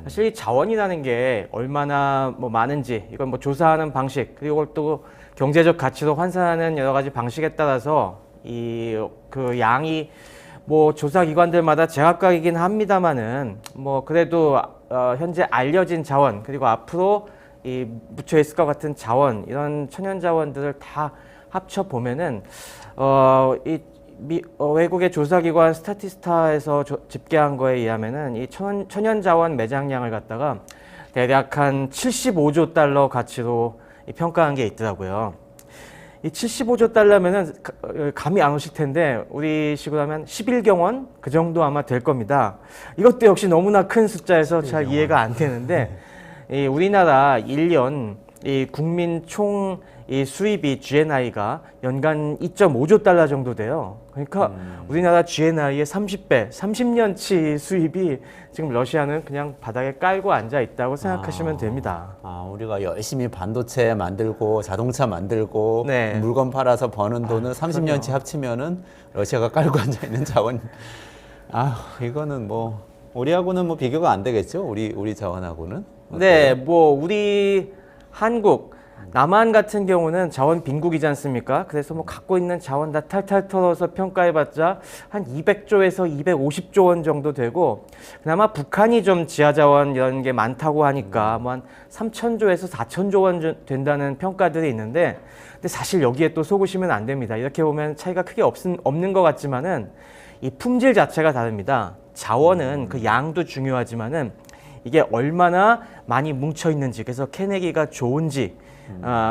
사실 이 자원이라는 게 얼마나 뭐 많은지 이건 뭐 조사하는 방식 그리고 또 경제적 가치로 환산하는 여러 가지 방식에 따라서 이 그 양이 뭐 조사 기관들마다 제각각이긴 합니다만은 뭐 그래도 현재 알려진 자원 그리고 앞으로 이 묻혀 있을 것 같은 자원 이런 천연 자원들을 다 합쳐 보면은 외국의 조사기관 스타티스타에서 집계한 거에 의하면은 이 천연 자원 매장량을 갖다가 대략 한 75조 달러 가치로 평가한 게 있더라고요. 이 75조 달러면은 감이 안 오실 텐데 우리식으로 하면 11경원 그 정도 아마 될 겁니다. 이것도 역시 너무나 큰 숫자여서 잘 이해가 안 되는데 이 우리나라 1년 이 국민 총 이 수입이 GNI가 연간 2.5조 달러 정도 돼요. 그러니까 우리나라 GNI의 30배, 30년치 수입이 지금 러시아는 그냥 바닥에 깔고 앉아 있다고 생각하시면 됩니다. 아, 우리가 열심히 반도체 만들고 자동차 만들고 네. 물건 팔아서 버는 돈을 30년치 합치면은 러시아가 깔고 앉아 있는 자원. 아, 이거는 뭐 우리하고는 뭐 비교가 안 되겠죠? 우리 자원하고는. 네, 뭐 우리 한국 남한 같은 경우는 자원 빈국이지 않습니까? 그래서 뭐 갖고 있는 자원 다 탈탈 털어서 평가해봤자 한 200조에서 250조 원 정도 되고 그나마 북한이 좀 지하 자원 이런 게 많다고 하니까 뭐 한 3천조에서 4천조 원 된다는 평가들이 있는데 근데 사실 여기에 또 속으시면 안 됩니다. 이렇게 보면 차이가 크게 없는 것 같지만은 이 품질 자체가 다릅니다. 자원은 그 양도 중요하지만은 이게 얼마나 많이 뭉쳐 있는지 그래서 캐내기가 좋은지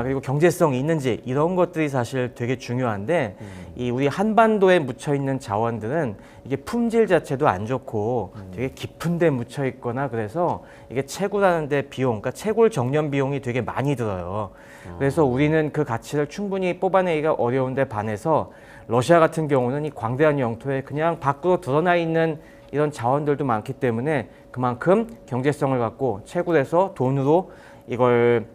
그리고 경제성이 있는지 이런 것들이 사실 되게 중요한데 이 우리 한반도에 묻혀 있는 자원들은 이게 품질 자체도 안 좋고 되게 깊은 데 묻혀 있거나 그래서 이게 채굴하는 데 비용, 그러니까 채굴 정년 비용이 되게 많이 들어요. 그래서 우리는 그 가치를 충분히 뽑아내기가 어려운데 반해서 러시아 같은 경우는 이 광대한 영토에 그냥 밖으로 드러나 있는 이런 자원들도 많기 때문에 그만큼 경제성을 갖고 채굴해서 돈으로 이걸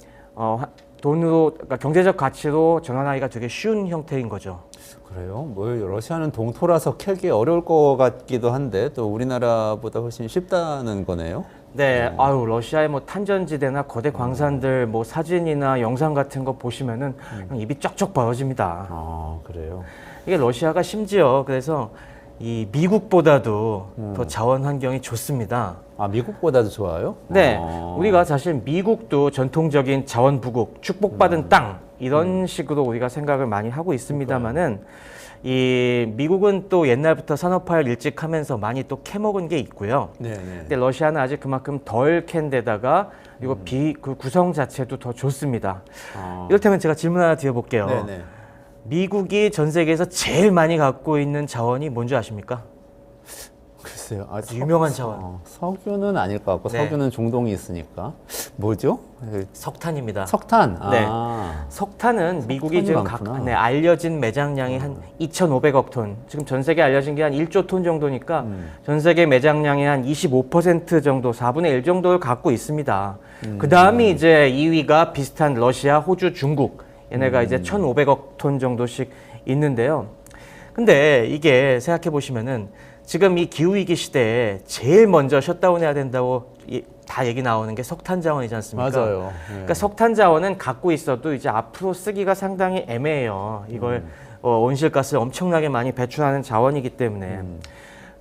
그러니까 경제적 가치로 전환하기가 되게 쉬운 형태인 거죠. 그래요? 뭐 러시아는 동토라서 캐기 어려울 것 같기도 한데 또 우리나라보다 훨씬 쉽다는 거네요. 네, 아유 러시아의 뭐 탄전지대나 거대 광산들 뭐 사진이나 영상 같은 거 보시면은 그냥 입이 쩍쩍 벌어집니다. 아, 그래요. 이게 러시아가 심지어 그래서 이 미국보다도 더 자원 환경이 좋습니다. 아, 미국보다도 좋아요? 네, 아. 우리가 사실 미국도 전통적인 자원 부국, 축복받은 땅 이런 식으로 우리가 생각을 많이 하고 있습니다만은 이 미국은 또 옛날부터 산업화를 일찍 하면서 많이 또 캐먹은 게 있고요. 네, 네. 근데 러시아는 아직 그만큼 덜 캔 데다가 이거 그 구성 자체도 더 좋습니다. 아. 이렇다면 제가 질문 하나 드려볼게요. 네, 네. 미국이 전 세계에서 제일 많이 갖고 있는 자원이 뭔지 아십니까? 글쎄요. 아, 유명한 자원. 석유는 아닐 것 같고 네. 석유는 중동이 있으니까. 뭐죠? 석탄입니다. 석탄. 네. 아. 석탄은 미국이 석탄이 지금 많구나. 알려진 매장량이 한 2,500억 톤. 지금 전 세계 알려진 게 한 1조 톤 정도니까 전 세계 매장량의 한 25% 정도, 4분의 1 정도를 갖고 있습니다. 그 다음이 이제 2위가 비슷한 러시아, 호주, 중국. 얘네가 이제 1,500억 톤 정도씩 있는데요. 근데 이게 생각해 보시면은 지금 이 기후위기 시대에 제일 먼저 셧다운해야 된다고 다 얘기 나오는 게 석탄 자원이지 않습니까? 맞아요. 네. 그러니까 석탄 자원은 갖고 있어도 이제 앞으로 쓰기가 상당히 애매해요. 이걸 온실가스를 엄청나게 많이 배출하는 자원이기 때문에.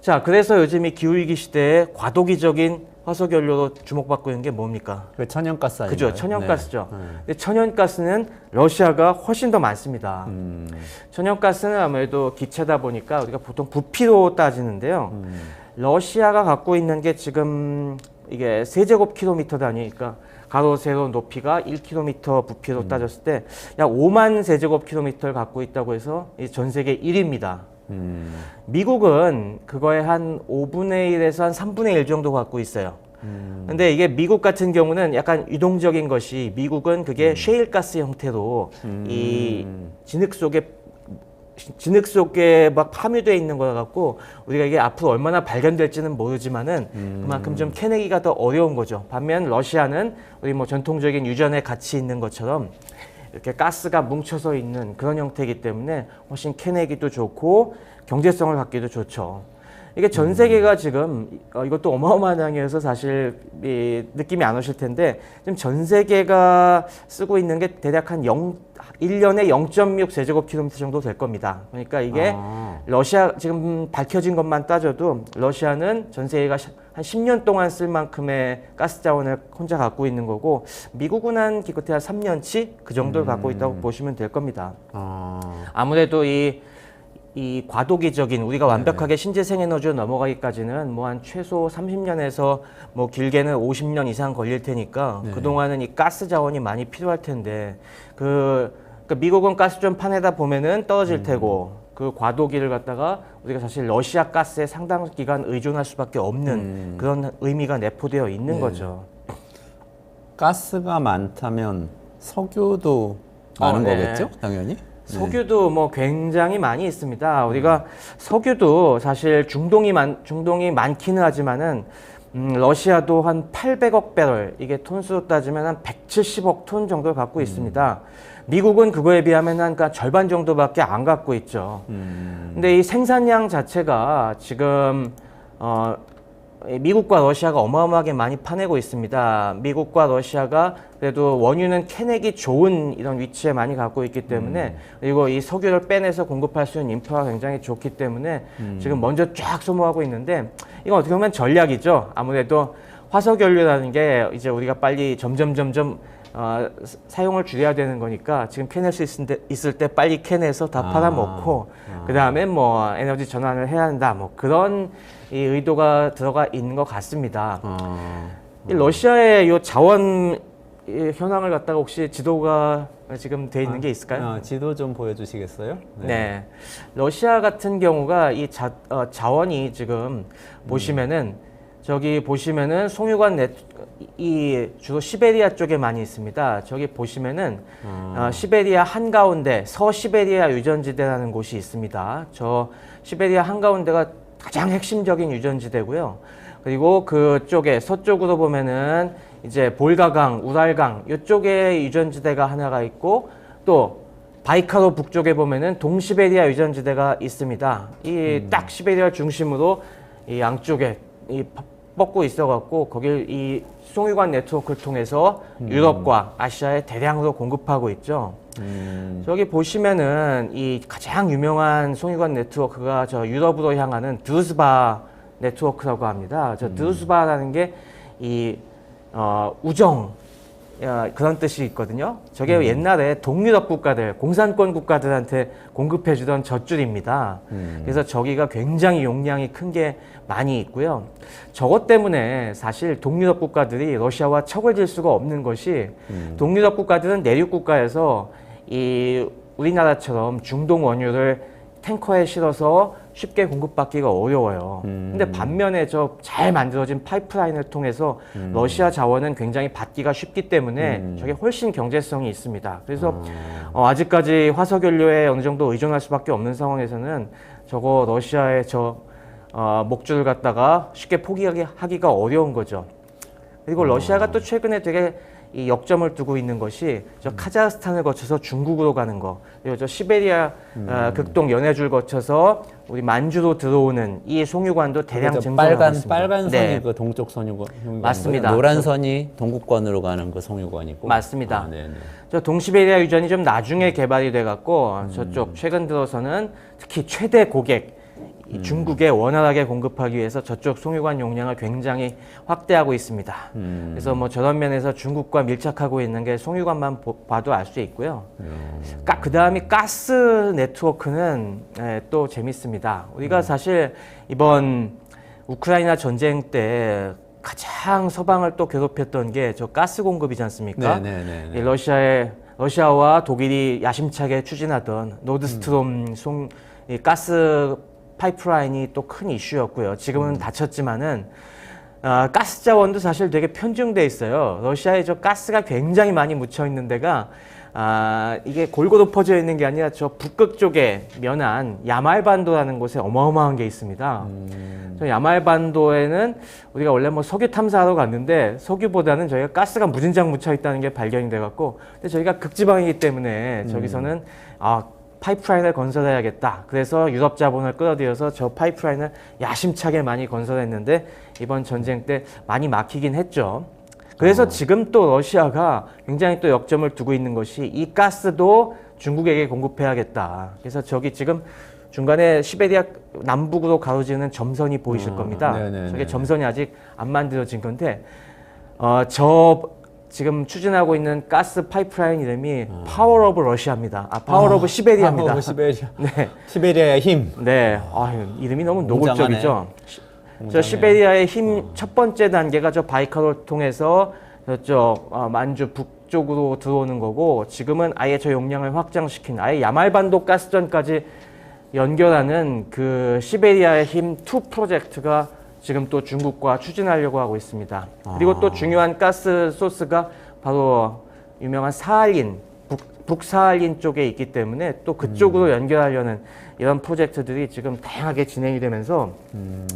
자, 그래서 요즘 이 기후위기 시대에 과도기적인 화석연료로 주목받고 있는 게 뭡니까? 그 천연가스 아닌가요? 그죠, 천연가스죠. 네. 근데 천연가스는 러시아가 훨씬 더 많습니다. 천연가스는 아무래도 기체다 보니까 우리가 보통 부피로 따지는데요. 러시아가 갖고 있는 게 지금 이게 세제곱킬로미터 단위니까 가로 세로 높이가 1km 부피로 따졌을 때 약 5만 세제곱킬로미터를 갖고 있다고 해서 전 세계 1위입니다. 미국은 그거의 한 5분의 1에서 한 3분의 1 정도 갖고 있어요. 근데 이게 미국 같은 경우는 약간 유동적인 것이 미국은 그게 셰일가스 형태로 이 진흙 속에 막 파묘되어 있는 거 갖고 우리가 이게 앞으로 얼마나 발견될지는 모르지만은 그만큼 좀 캐내기가 더 어려운 거죠. 반면 러시아는 우리 뭐 전통적인 유전에 같이 있는 것처럼 이렇게 가스가 뭉쳐서 있는 그런 형태이기 때문에 훨씬 캐내기도 좋고 경제성을 갖기도 좋죠. 이게 전 세계가 지금 이것도 어마어마한 양이어서 사실 느낌이 안 오실 텐데 지금 전 세계가 쓰고 있는 게 대략 한 1년에 0.6 세제곱킬로미터 정도 될 겁니다. 그러니까 이게 러시아 지금 밝혀진 것만 따져도 러시아는 전 세계가 한 10년 동안 쓸 만큼의 가스 자원을 혼자 갖고 있는 거고 미국은 한 기껏해야 3년치 그 정도를 갖고 있다고 보시면 될 겁니다. 아무래도 이 과도기적인 우리가 완벽하게 신재생 에너지로 넘어가기까지는 뭐 한 최소 30년에서 뭐 길게는 50년 이상 걸릴 테니까 그동안은 이 가스 자원이 많이 필요할 텐데 그러니까 미국은 가스 좀 파내다 보면은 떨어질 테고 그 과도기를 갖다가 우리가 사실 러시아 가스에 상당 기간 의존할 수밖에 없는 그런 의미가 내포되어 있는 거죠. 가스가 많다면 석유도 많은 네. 거겠죠? 당연히. 석유도 뭐 굉장히 많이 있습니다. 우리가 석유도 사실 중동이 많기는 하지만은 러시아도 한 800억 배럴, 이게 톤수로 따지면 한 170억 톤 정도를 갖고 있습니다. 미국은 그거에 비하면 한 절반 정도밖에 안 갖고 있죠. 근데 이 생산량 자체가 지금 미국과 러시아가 어마어마하게 많이 파내고 있습니다. 미국과 러시아가 그래도 원유는 캐내기 좋은 이런 위치에 많이 갖고 있기 때문에 그리고 이 석유를 빼내서 공급할 수 있는 인프라가 굉장히 좋기 때문에 지금 먼저 쫙 소모하고 있는데 이건 어떻게 보면 전략이죠. 아무래도 화석연료라는 게 이제 우리가 빨리 점점 사용을 줄여야 되는 거니까 지금 캐낼 수 있을 때 빨리 캐내서 다 팔아먹고 그 다음에 뭐 에너지 전환을 해야 한다 뭐 그런 이 의도가 들어가 있는 것 같습니다. 이 러시아의 이 자원 현황을 갖다가 혹시 지도가 지금 돼 있는 게 있을까요? 지도 좀 보여주시겠어요? 네. 러시아 같은 경우가 이 자원이 지금 보시면은 저기 보시면은 송유관 이 주로 시베리아 쪽에 많이 있습니다. 저기 보시면은 시베리아 한가운데 서시베리아 유전지대라는 곳이 있습니다. 저 시베리아 한가운데가 가장 핵심적인 유전지대고요. 그리고 그쪽에 서쪽으로 보면은 이제 볼가강, 우랄강 이쪽에 유전지대가 하나가 있고 또 바이카로 북쪽에 보면은 동시베리아 유전지대가 있습니다. 이 딱 시베리아 중심으로 이 양쪽에 이 뻗고 있어갖고 거길 이 송유관 네트워크를 통해서 유럽과 아시아에 대량으로 공급하고 있죠. 저기 보시면은 이 가장 유명한 송유관 네트워크가 저 유럽으로 향하는 드루스바 네트워크라고 합니다. 저 드루스바라는 게 이 우정 그런 뜻이 있거든요. 저게 옛날에 동유럽 국가들, 공산권 국가들한테 공급해주던 젖줄입니다. 그래서 저기가 굉장히 용량이 큰 게 많이 있고요. 저것 때문에 사실 동유럽 국가들이 러시아와 척을 질 수가 없는 것이 동유럽 국가들은 내륙 국가에서 이 우리나라처럼 중동 원유를 탱커에 실어서 쉽게 공급받기가 어려워요. 근데 반면에 저 잘 만들어진 파이프라인을 통해서 러시아 자원은 굉장히 받기가 쉽기 때문에 저게 훨씬 경제성이 있습니다. 그래서 아직까지 화석연료에 어느 정도 의존할 수밖에 없는 상황에서는 저거 러시아의 저 목줄을 갖다가 쉽게 포기하기가 어려운 거죠. 그리고 러시아가 또 최근에 되게 이 역점을 두고 있는 것이 저 카자흐스탄을 거쳐서 중국으로 가는 거, 그리고 저 시베리아 극동 연해줄 거쳐서 우리 만주로 들어오는 이 송유관도 대량 증설하고 있습니다. 빨간 선이 네. 그 동쪽 송유관, 맞습니다. 노란 선이 동구권으로 가는 그 송유관이고. 맞습니다. 네네. 저 동시베리아 유전이 좀 나중에 개발이 돼갖고 저쪽 최근 들어서는 특히 최대 고객 이 중국에 원활하게 공급하기 위해서 저쪽 송유관 용량을 굉장히 확대하고 있습니다. 그래서 뭐 저런 면에서 중국과 밀착하고 있는 게 송유관만 봐도 알 수 있고요. 그 다음이 가스 네트워크는 또 재밌습니다. 우리가 사실 이번 우크라이나 전쟁 때 가장 서방을 또 괴롭혔던 게 저 가스 공급이지 않습니까? 네네네. 이 러시아와 독일이 야심차게 추진하던 노드스트롬 이 가스 파이프라인이 또 큰 이슈였고요. 지금은 닫혔지만은 가스 자원도 사실 되게 편중돼 있어요. 러시아에 저 가스가 굉장히 많이 묻혀 있는 데가 이게 골고루 퍼져 있는 게 아니라 저 북극 쪽에 면한 야말반도라는 곳에 어마어마한 게 있습니다. 저 야말반도에는 우리가 원래 뭐 석유 탐사하러 갔는데 석유보다는 저희가 가스가 무진장 묻혀 있다는 게 발견이 돼갖고, 근데 저희가 극지방이기 때문에 저기서는 파이프라인을 건설해야겠다. 그래서 유럽 자본을 끌어들여서 저 파이프라인을 야심차게 많이 건설했는데 이번 전쟁 때 많이 막히긴 했죠. 그래서 지금 또 러시아가 굉장히 또 역점을 두고 있는 것이 이 가스도 중국에게 공급해야겠다. 그래서 저기 지금 중간에 시베리아 남북으로 가로지르는 점선이 보이실 겁니다. 네네네. 저게 점선이 아직 안 만들어진 건데 저 지금 추진하고 있는 가스 파이프라인 이름이 파워 오브 러시아입니다. 파워 오브 시베리아입니다. 파워 오브 시베리아. 네. 시베리아의 힘. 네. 이름이 너무 노골적이죠. 저 웅장해요. 시베리아의 힘 첫 번째 단계가 저 바이칼을 통해서 저쪽 만주 북쪽으로 들어오는 거고, 지금은 아예 저 용량을 확장시킨 아예 야말반도 가스전까지 연결하는 그 시베리아의 힘 2 프로젝트가 지금 또 중국과 추진하려고 하고 있습니다. 그리고 또 중요한 가스 소스가 바로 유명한 사할린, 북사할린 쪽에 있기 때문에 또 그쪽으로 연결하려는 이런 프로젝트들이 지금 다양하게 진행이 되면서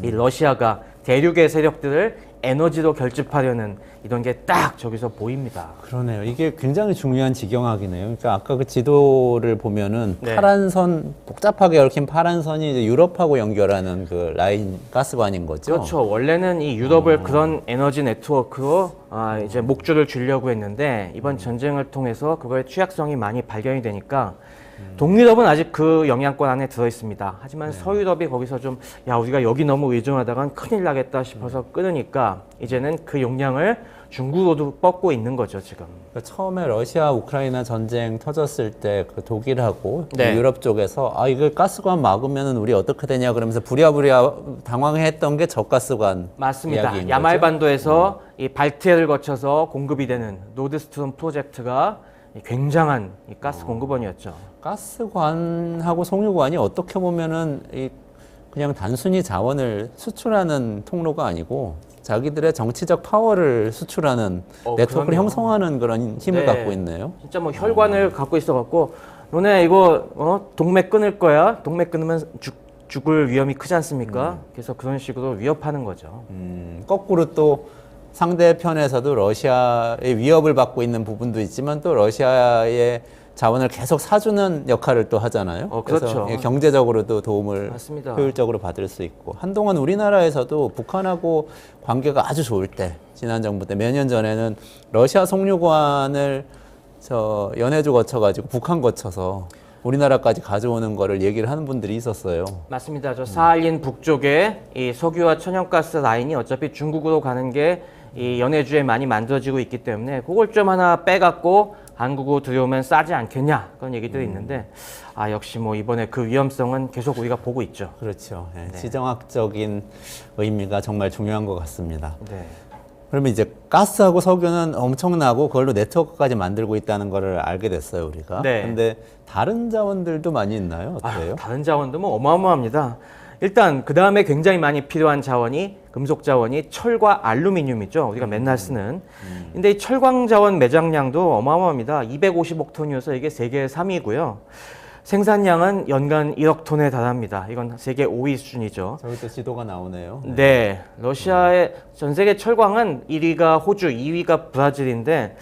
이 러시아가 대륙의 세력들을 에너지로 결집하려는 이런 게 딱 저기서 보입니다. 그러네요. 이게 굉장히 중요한 지경학이네요. 그러니까 아까 그 지도를 보면은 네. 파란 선, 복잡하게 얽힌 파란 선이 이제 유럽하고 연결하는 그 라인 가스관인 거죠. 그렇죠. 원래는 이 유럽을 그런 에너지 네트워크로 이제 목줄을 주려고 했는데 이번 전쟁을 통해서 그거의 취약성이 많이 발견이 되니까 동유럽은 아직 그 영향권 안에 들어 있습니다. 하지만 서유럽이 거기서 좀 우리가 여기 너무 의존하다간 큰일 나겠다 싶어서 끊으니까 이제는 그 용량을 중국으로도 뻗고 있는 거죠, 지금. 그러니까 처음에 러시아 우크라이나 전쟁 터졌을 때 그 독일하고 네. 유럽 쪽에서 이거 가스관 막으면은 우리 어떻게 되냐 그러면서 부랴부랴 당황했던 게 저가스관 맞습니다. 이야기인 야말반도에서 이 발트해를 거쳐서 공급이 되는 노드스트롬 프로젝트가 굉장한 이 가스 공급원이었죠. 가스관하고 송유관이 어떻게 보면은 그냥 단순히 자원을 수출하는 통로가 아니고 자기들의 정치적 파워를 수출하는 네트워크를 그럼요. 형성하는 그런 힘을 네. 갖고 있네요. 진짜 뭐 혈관을 갖고 있어갖고 너네 이거 동맥 끊을 거야. 동맥 끊으면 죽을 위험이 크지 않습니까? 그래서 그런 식으로 위협하는 거죠. 거꾸로 또 상대편에서도 러시아의 위협을 받고 있는 부분도 있지만 또 러시아의 자원을 계속 사주는 역할을 또 하잖아요. 그렇죠. 그래서 경제적으로도 도움을 맞습니다. 효율적으로 받을 수 있고 한동안 우리나라에서도 북한하고 관계가 아주 좋을 때 지난 정부 때 몇 년 전에는 러시아 송유관을 저 연해주 거쳐가지고 북한 거쳐서 우리나라까지 가져오는 거를 얘기를 하는 분들이 있었어요. 맞습니다. 저 사할린 북쪽에 이 석유와 천연가스 라인이 어차피 중국으로 가는 게 이 연해주에 많이 만들어지고 있기 때문에 그걸 좀 하나 빼갖고 한국으로 들여오면 싸지 않겠냐 그런 얘기들이 있는데 역시 뭐 이번에 그 위험성은 계속 우리가 보고 있죠. 그렇죠. 예, 네. 지정학적인 의미가 정말 중요한 것 같습니다. 네. 그러면 이제 가스하고 석유는 엄청나고 그걸로 네트워크까지 만들고 있다는 거를 알게 됐어요, 우리가. 네. 근데 다른 자원들도 많이 있나요? 어때요? 다른 자원도 뭐 어마어마합니다. 일단 그 다음에 굉장히 많이 필요한 자원이 금속 자원이 철과 알루미늄이죠. 우리가 맨날 쓰는. 근데 이 철광 자원 매장량도 어마어마합니다. 250억 톤이어서 이게 세계 3위고요. 생산량은 연간 1억 톤에 달합니다. 이건 세계 5위 수준이죠. 저기 또 지도가 나오네요. 네, 러시아의 전 세계 철광은 1위가 호주, 2위가 브라질인데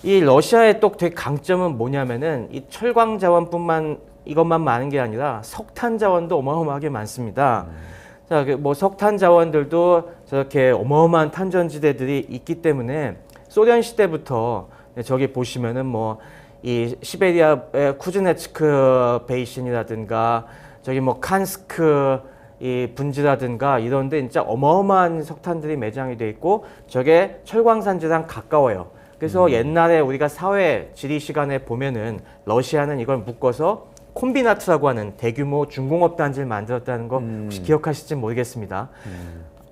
이 러시아의 또 되게 강점은 뭐냐면은 이 철광 자원뿐만 이것만 많은 게 아니라 석탄 자원도 어마어마하게 많습니다. 자, 뭐 석탄 자원들도 저렇게 어마어마한 탄전지대들이 있기 때문에 소련 시대부터 저기 보시면은 뭐 이 시베리아의 쿠즈네츠크 베이신이라든가 저기 뭐 칸스크 이 분지라든가 이런데 진짜 어마어마한 석탄들이 매장이 돼 있고 저게 철광산지랑 가까워요. 그래서 옛날에 우리가 사회 지리 시간에 보면은 러시아는 이걸 묶어서 콤비나트라고 하는 대규모 중공업 단지를 만들었다는 거 혹시 기억하실지 모르겠습니다.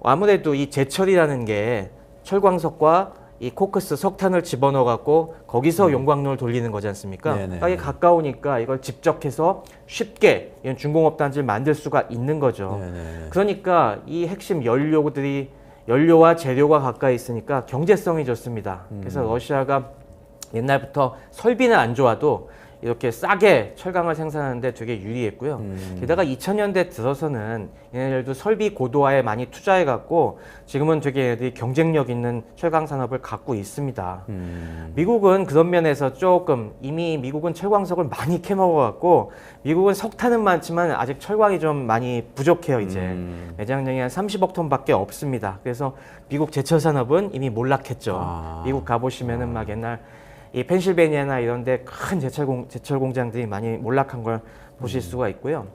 아무래도 이 제철이라는 게 철광석과 이 코크스 석탄을 집어넣어 갖고 거기서 용광로를 돌리는 거지 않습니까? 그러니까 이게 가까우니까 이걸 집적해서 쉽게 이런 중공업 단지를 만들 수가 있는 거죠. 네네. 그러니까 이 핵심 연료와 재료가 가까이 있으니까 경제성이 좋습니다. 그래서 러시아가 옛날부터 설비는 안 좋아도 이렇게 싸게 철강을 생산하는데 되게 유리했고요. 게다가 2000년대 들어서는 얘네들도 설비 고도화에 많이 투자해갖고 지금은 되게 얘네들이 경쟁력 있는 철강 산업을 갖고 있습니다. 미국은 그런 면에서 조금 이미 미국은 철광석을 많이 캐먹어갖고 미국은 석탄은 많지만 아직 철광이 좀 많이 부족해요. 이제 매장량이 한 30억 톤밖에 없습니다. 그래서 미국 제철 산업은 이미 몰락했죠. 미국 가보시면은 막 옛날 이 펜실베니아나 이런 데 큰 제철 공장들이 많이 몰락한 걸 보실 수가 있고요.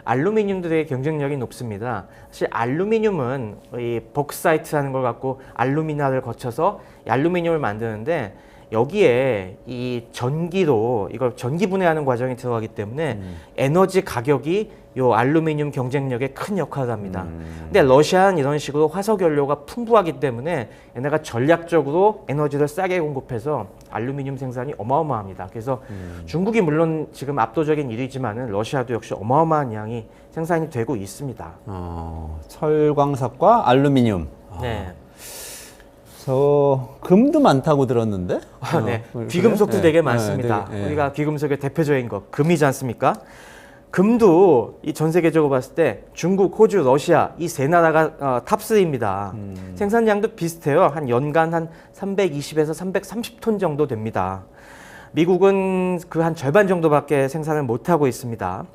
알루미늄들의 경쟁력이 높습니다. 사실 알루미늄은 이 복사이트라는 걸 갖고 알루미나를 거쳐서 이 알루미늄을 만드는데 여기에 이 전기로 이걸 전기 분해하는 과정이 들어가기 때문에 에너지 가격이 요 알루미늄 경쟁력에 큰 역할을 합니다. 근데 러시아는 이런 식으로 화석 연료가 풍부하기 때문에 얘네가 전략적으로 에너지를 싸게 공급해서 알루미늄 생산이 어마어마합니다. 그래서 중국이 물론 지금 압도적인 1위지만은 러시아도 역시 어마어마한 양이 생산이 되고 있습니다. 철광석과 알루미늄. 네. 저 금도 많다고 들었는데? 네. 그래? 귀금속도 네. 되게 많습니다. 네, 네. 우리가 귀금속의 대표적인 거 금이지 않습니까? 금도 이 전 세계적으로 봤을 때 중국, 호주, 러시아 이 세 나라가 탑3입니다. 생산량도 비슷해요. 한 연간 한 320에서 330톤 정도 됩니다. 미국은 그 한 절반 정도밖에 생산을 못하고 있습니다.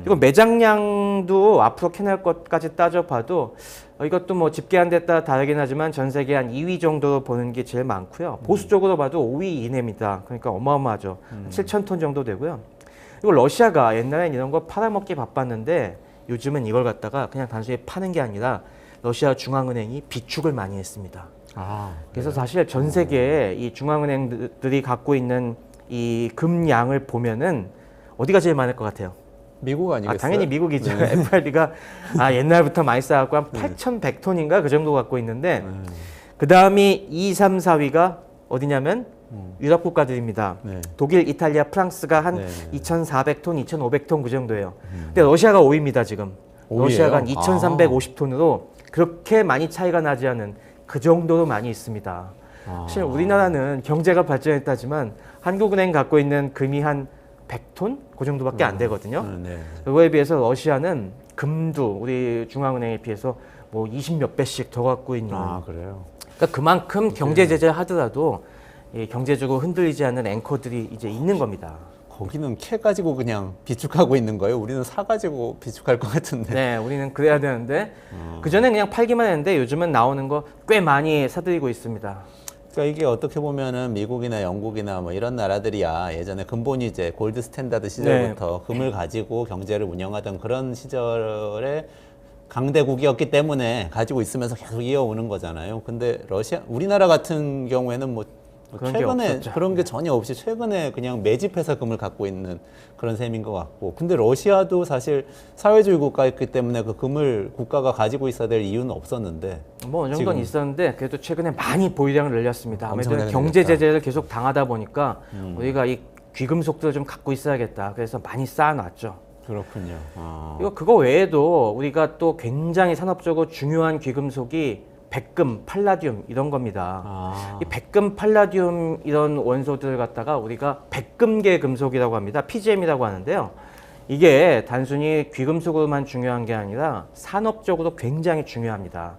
그리고 매장량도 앞으로 캐낼 것까지 따져봐도 이것도 뭐 집계한 데 따라 다르긴 하지만 전 세계 한 2위 정도 보는 게 제일 많고요. 보수적으로 봐도 5위 이내입니다. 그러니까 어마어마하죠. 7,000톤 정도 되고요. 그리고 러시아가 옛날엔 이런 거 팔아먹기 바빴는데 요즘은 이걸 갖다가 그냥 단순히 파는 게 아니라 러시아 중앙은행이 비축을 많이 했습니다. 그래서 사실 전 세계에 이 중앙은행들이 갖고 있는 이 금양을 보면은 어디가 제일 많을 것 같아요? 미국 아니겠어요? 당연히 미국이죠. 네. FRB가 옛날부터 많이 쌓았고 한 8,100톤인가 그 정도 갖고 있는데 그 다음이 2, 3, 4위가 어디냐면 유럽 국가들입니다. 네. 독일, 이탈리아, 프랑스가 한 네. 2,400톤, 2,500톤 그 정도예요. 근데 러시아가 5위입니다 지금. 5위예요? 러시아가 한 2,350톤으로 그렇게 많이 차이가 나지 않은 그 정도로 많이 있습니다. 사실 우리나라는 경제가 발전했다지만 한국은행 갖고 있는 금이 한 100톤? 그 정도밖에 안 되거든요. 네. 그거에 비해서 러시아는 금도 우리 중앙은행에 비해서 뭐 20몇 배씩 더 갖고 있는. 그래요? 그러니까 그만큼 경제 제재를 하더라도 이 경제적으로 흔들리지 않는 앵커들이 이제 있는 겁니다. 거기는 캐 가지고 그냥 비축하고 있는 거예요? 우리는 사 가지고 비축할 것 같은데. 네, 우리는 그래야 되는데 그전에 그냥 팔기만 했는데 요즘은 나오는 거 꽤 많이 사들이고 있습니다. 그러니까 이게 어떻게 보면은 미국이나 영국이나 뭐 이런 나라들이야 예전에 근본위제 골드 스탠다드 시절부터 금을 가지고 경제를 운영하던 그런 시절에 강대국이었기 때문에 가지고 있으면서 계속 이어오는 거잖아요. 근데 우리나라 같은 경우에는 뭐 그런 게 최근에 없었죠. 그런 게 전혀 없이 최근에 그냥 매집해서 금을 갖고 있는 그런 셈인 것 같고. 근데 러시아도 사실 사회주의 국가였기 때문에 그 금을 국가가 가지고 있어야 될 이유는 없었는데. 뭐 어느 정도는 지금. 있었는데 그래도 최근에 많이 보유량을 늘렸습니다. 아무래도 엄청나게 경제 늘렸다. 제재를 계속 당하다 보니까 우리가 이 귀금속들을 좀 갖고 있어야겠다. 그래서 많이 쌓아놨죠. 그렇군요. 그거 외에도 우리가 또 굉장히 산업적으로 중요한 귀금속이 백금, 팔라듐 이런 겁니다. 이 백금, 팔라듐 이런 원소들을 갖다가 우리가 백금계 금속이라고 합니다. PGM이라고 하는데요. 이게 단순히 귀금속으로만 중요한 게 아니라 산업적으로 굉장히 중요합니다.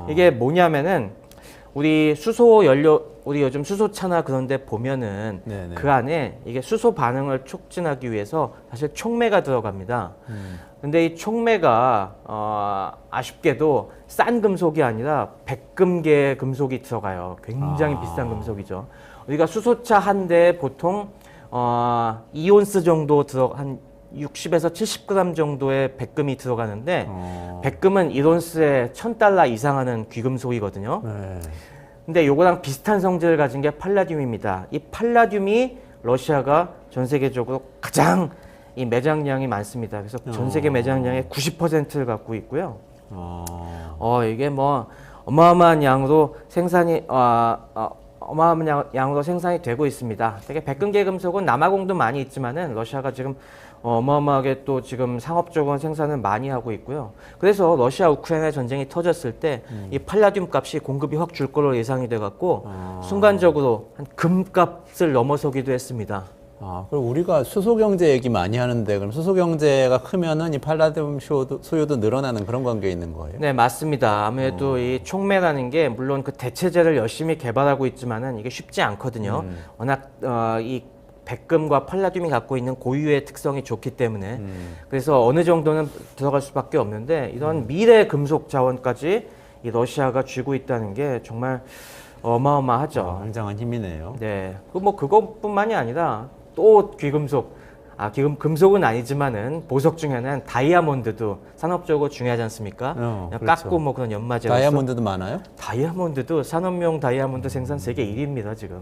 이게 뭐냐면은 우리 수소 연료, 우리 요즘 수소차나 그런 데 보면은 네네. 그 안에 이게 수소 반응을 촉진하기 위해서 사실 촉매가 들어갑니다. 근데 이 촉매가 아쉽게도 싼 금속이 아니라 백금계 금속이 들어가요. 굉장히 비싼 금속이죠. 우리가 수소차 한 대에 보통 2온스 정도 한 60에서 70g 정도의 백금이 들어가는데 백금은 1온스에 $1,000 이상 하는 귀금속이거든요. 네. 근데 요거랑 비슷한 성질을 가진 게 팔라듐입니다. 이 팔라듐이 러시아가 전 세계적으로 가장 이 매장량이 많습니다. 그래서 전 세계 매장량의 90%를 갖고 있고요. 이게 뭐 어마어마한 양으로 생산이 어마어마한 양으로 생산이 되고 있습니다. 되게 백금계 금속은 남아공도 많이 있지만은 러시아가 지금 어마어마하게 또 지금 상업적인 생산을 많이 하고 있고요. 그래서 러시아 우크라이나 전쟁이 터졌을 때 이 팔라듐 값이 공급이 확 줄 걸로 예상이 돼 갖고 순간적으로 한 금값을 넘어서기도 했습니다. 그럼 우리가 수소 경제 얘기 많이 하는데 그럼 수소 경제가 크면은 이 팔라듐 수요도 늘어나는 그런 관계에 있는 거예요? 네, 맞습니다. 아무래도 이 촉매라는 게 물론 그 대체제를 열심히 개발하고 있지만은 이게 쉽지 않거든요. 워낙 이 백금과 팔라듐이 갖고 있는 고유의 특성이 좋기 때문에 그래서 어느 정도는 들어갈 수밖에 없는데 이런 미래 금속 자원까지 이 러시아가 쥐고 있다는 게 정말 어마어마하죠. 굉장한 힘이네요. 네, 뭐 그것뿐만이 아니라 또 귀금속, 금속은 아니지만은 보석 중에는 다이아몬드도 산업적으로 중요하지 않습니까? 그냥 그렇죠. 깎고 뭐 그런 연마제로서 다이아몬드도 많아요? 다이아몬드도 산업용 다이아몬드 생산 세계 1위입니다 지금.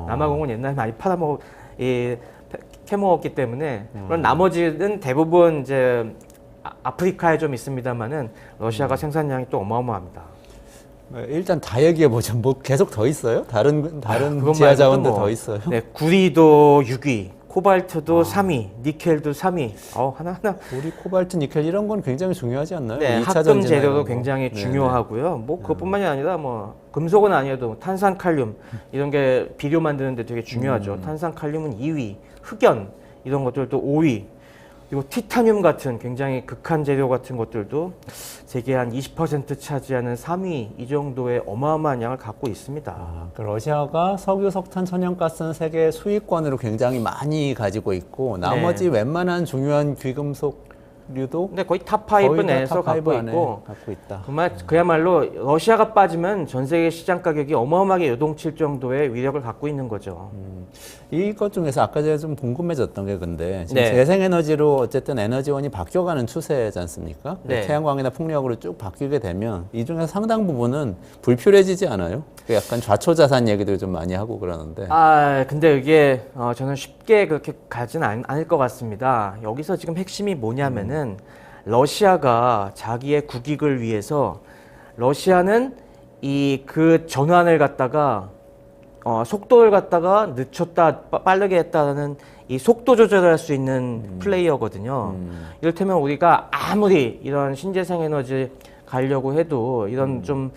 남아공은 옛날에 많이 캐먹었기 때문에 그런 나머지는 대부분 이제 아프리카에 좀 있습니다만은 러시아가 생산량이 또 어마어마합니다. 일단 다 얘기해 보죠. 뭐 계속 더 있어요? 다른 그것 지하 말고도 자원도 뭐, 더 있어요? 네, 구리도 6위, 코발트도 3위, 니켈도 3위. 하나하나. 우리 코발트, 니켈 이런 건 굉장히 중요하지 않나요? 네, 2차 합금 전지나 재료도 이런 거. 굉장히 네네. 중요하고요. 뭐 그것뿐만이 아니라 뭐 금속은 아니어도 탄산 칼륨 이런 게 비료 만드는데 되게 중요하죠. 탄산 칼륨은 2위, 흑연 이런 것들도 5위. 그리고 티타늄 같은 굉장히 극한 재료 같은 것들도 세계 한 20% 차지하는 3위 이 정도의 어마어마한 양을 갖고 있습니다. 러시아가 석유, 석탄, 천연가스는 세계 수익권으로 굉장히 많이 가지고 있고 나머지 웬만한 중요한 귀금속류도 근데 거의 탑5 내에서 갖고 있고 갖고 있다. 정말 그야말로 러시아가 빠지면 전 세계 시장 가격이 어마어마하게 요동칠 정도의 위력을 갖고 있는 거죠. 이것 중에서 아까 제가 좀 궁금해졌던 게 근데 지금 네. 재생에너지로 어쨌든 에너지원이 바뀌어가는 추세지 않습니까? 네. 태양광이나 풍력으로 쭉 바뀌게 되면 이 중에서 상당 부분은 불필요해지지 않아요? 약간 좌초자산 얘기들 좀 많이 하고 그러는데. 근데 이게 저는 쉽게 그렇게 가지는 않을 것 같습니다. 여기서 지금 핵심이 뭐냐면은 러시아가 자기의 국익을 위해서 러시아는 그 전환을 갖다가 속도를 갖다가 늦췄다 빠르게 했다는 이 속도 조절을 할 수 있는 플레이어거든요. 이를테면 우리가 아무리 이런 신재생 에너지 가려고 해도 이런 좀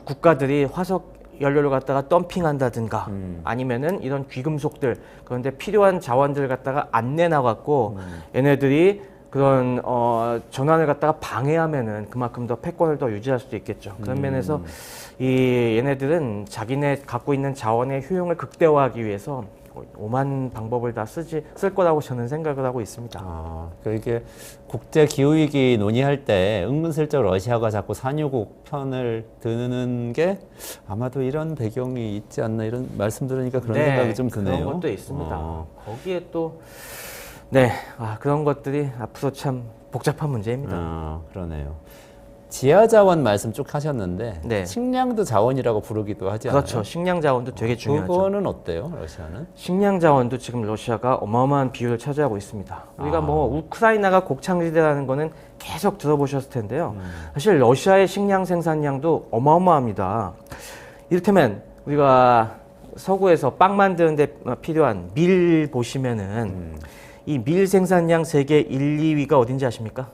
국가들이 화석 연료를 갖다가 덤핑한다든가 아니면은 이런 귀금속들 그런데 필요한 자원들을 갖다가 안 내놔갖고 얘네들이 그런 전환을 갖다가 방해하면은 그만큼 더 패권을 더 유지할 수도 있겠죠. 그런 면에서 얘네들은 자기네 갖고 있는 자원의 효용을 극대화하기 위해서 오만 방법을 다 쓸 거라고 저는 생각을 하고 있습니다. 그러니까 이게 국제 기후 위기 논의할 때 은근슬쩍 러시아가 자꾸 산유국 편을 드는 게 아마도 이런 배경이 있지 않나 이런 말씀 들으니까 그런 생각이 좀 드네요. 그런 것도 있습니다. 거기에 또 네, 그런 것들이 앞으로 참 복잡한 문제입니다. 그러네요. 지하 자원 말씀 쭉 하셨는데 네. 식량도 자원이라고 부르기도 하지 않아요? 그렇죠. 식량 자원도 되게 중요하죠. 그거는 어때요, 러시아는? 식량 자원도 지금 러시아가 어마어마한 비율을 차지하고 있습니다. 우리가 뭐 우크라이나가 곡창지대라는 거는 계속 들어보셨을 텐데요. 사실 러시아의 식량 생산량도 어마어마합니다. 이를테면 우리가 서구에서 빵 만드는 데 필요한 밀 보시면은 이 밀 생산량 세계 1, 2위가 어딘지 아십니까?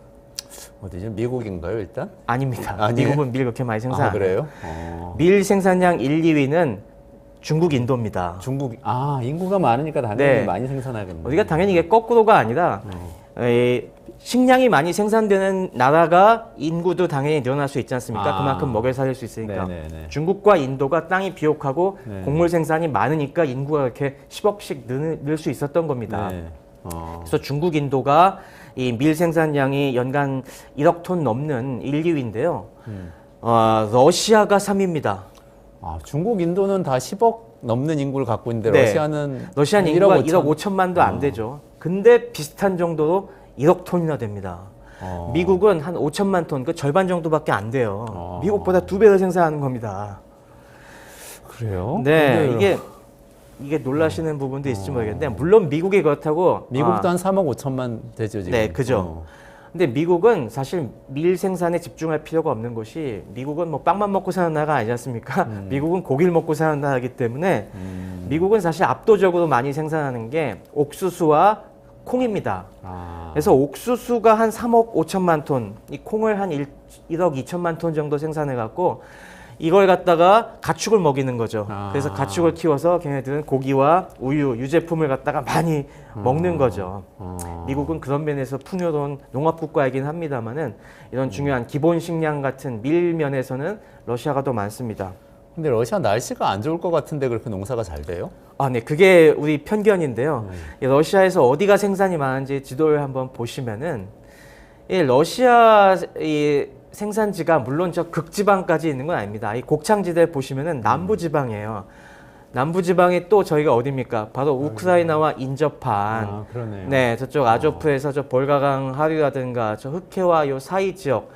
어디죠? 미국인가요, 일단? 아닙니다. 아니에요? 미국은 밀 그렇게 많이 생산 안 해요. 그래요? 밀 생산량 1, 2위는 중국, 인도입니다. 중국, 인구가 많으니까 당연히 네. 많이 생산하겠네요. 우리가 당연히 이게 거꾸로가 아니라 식량이 많이 생산되는 나라가 인구도 당연히 늘어날 수 있지 않습니까? 그만큼 먹여 살릴 수 있으니까. 네네네. 중국과 인도가 땅이 비옥하고 네. 곡물 생산이 많으니까 인구가 이렇게 10억씩 늘 수 있었던 겁니다. 네. 그래서 중국, 인도가 이 밀 생산량이 연간 1억 톤 넘는 1, 2위인데요. 러시아가 3위입니다. 중국, 인도는 다 10억 넘는 인구를 갖고 있는데 네. 러시아는 인구가 1억 1억 5천만도 안 되죠. 근데 비슷한 정도로 1억 톤이나 됩니다. 미국은 한 5천만 톤, 그 절반 정도밖에 안 돼요. 미국보다 2배 더 생산하는 겁니다. 그래요? 네, 근데 이게 놀라시는 부분도 있을지 모르겠는데 물론 미국이 그렇다고 미국도 한 3억 5천만 되죠, 지금. 네, 그죠. 근데 미국은 사실 밀 생산에 집중할 필요가 없는 것이 미국은 뭐 빵만 먹고 사는 나라가 아니지 않습니까? 미국은 고기를 먹고 사는 나라이기 때문에 미국은 사실 압도적으로 많이 생산하는 게 옥수수와 콩입니다. 그래서 옥수수가 한 3억 5천만 톤, 이 콩을 한 1억 2천만 톤 정도 생산해 갖고 이걸 갖다가 가축을 먹이는 거죠. 그래서 가축을 키워서 걔네들은 고기와 우유, 유제품을 갖다가 많이 먹는 거죠. 미국은 그런 면에서 풍요로운 농업국가이긴 합니다만은 이런 중요한 기본 식량 같은 밀 면에서는 러시아가 더 많습니다. 근데 러시아 날씨가 안 좋을 것 같은데 그렇게 농사가 잘 돼요? 네, 그게 우리 편견인데요. 이 러시아에서 어디가 생산이 많은지 지도를 한번 보시면은 이 러시아 이 생산지가 물론 저 극지방까지 있는 건 아닙니다. 이 곡창지대 보시면은 남부지방이에요. 남부지방이 또 저희가 어디입니까? 바로 우크라이나와 인접한. 그러네요. 네, 저쪽 아조프에서 저 볼가강 하류라든가 저 흑해와 요 사이 지역,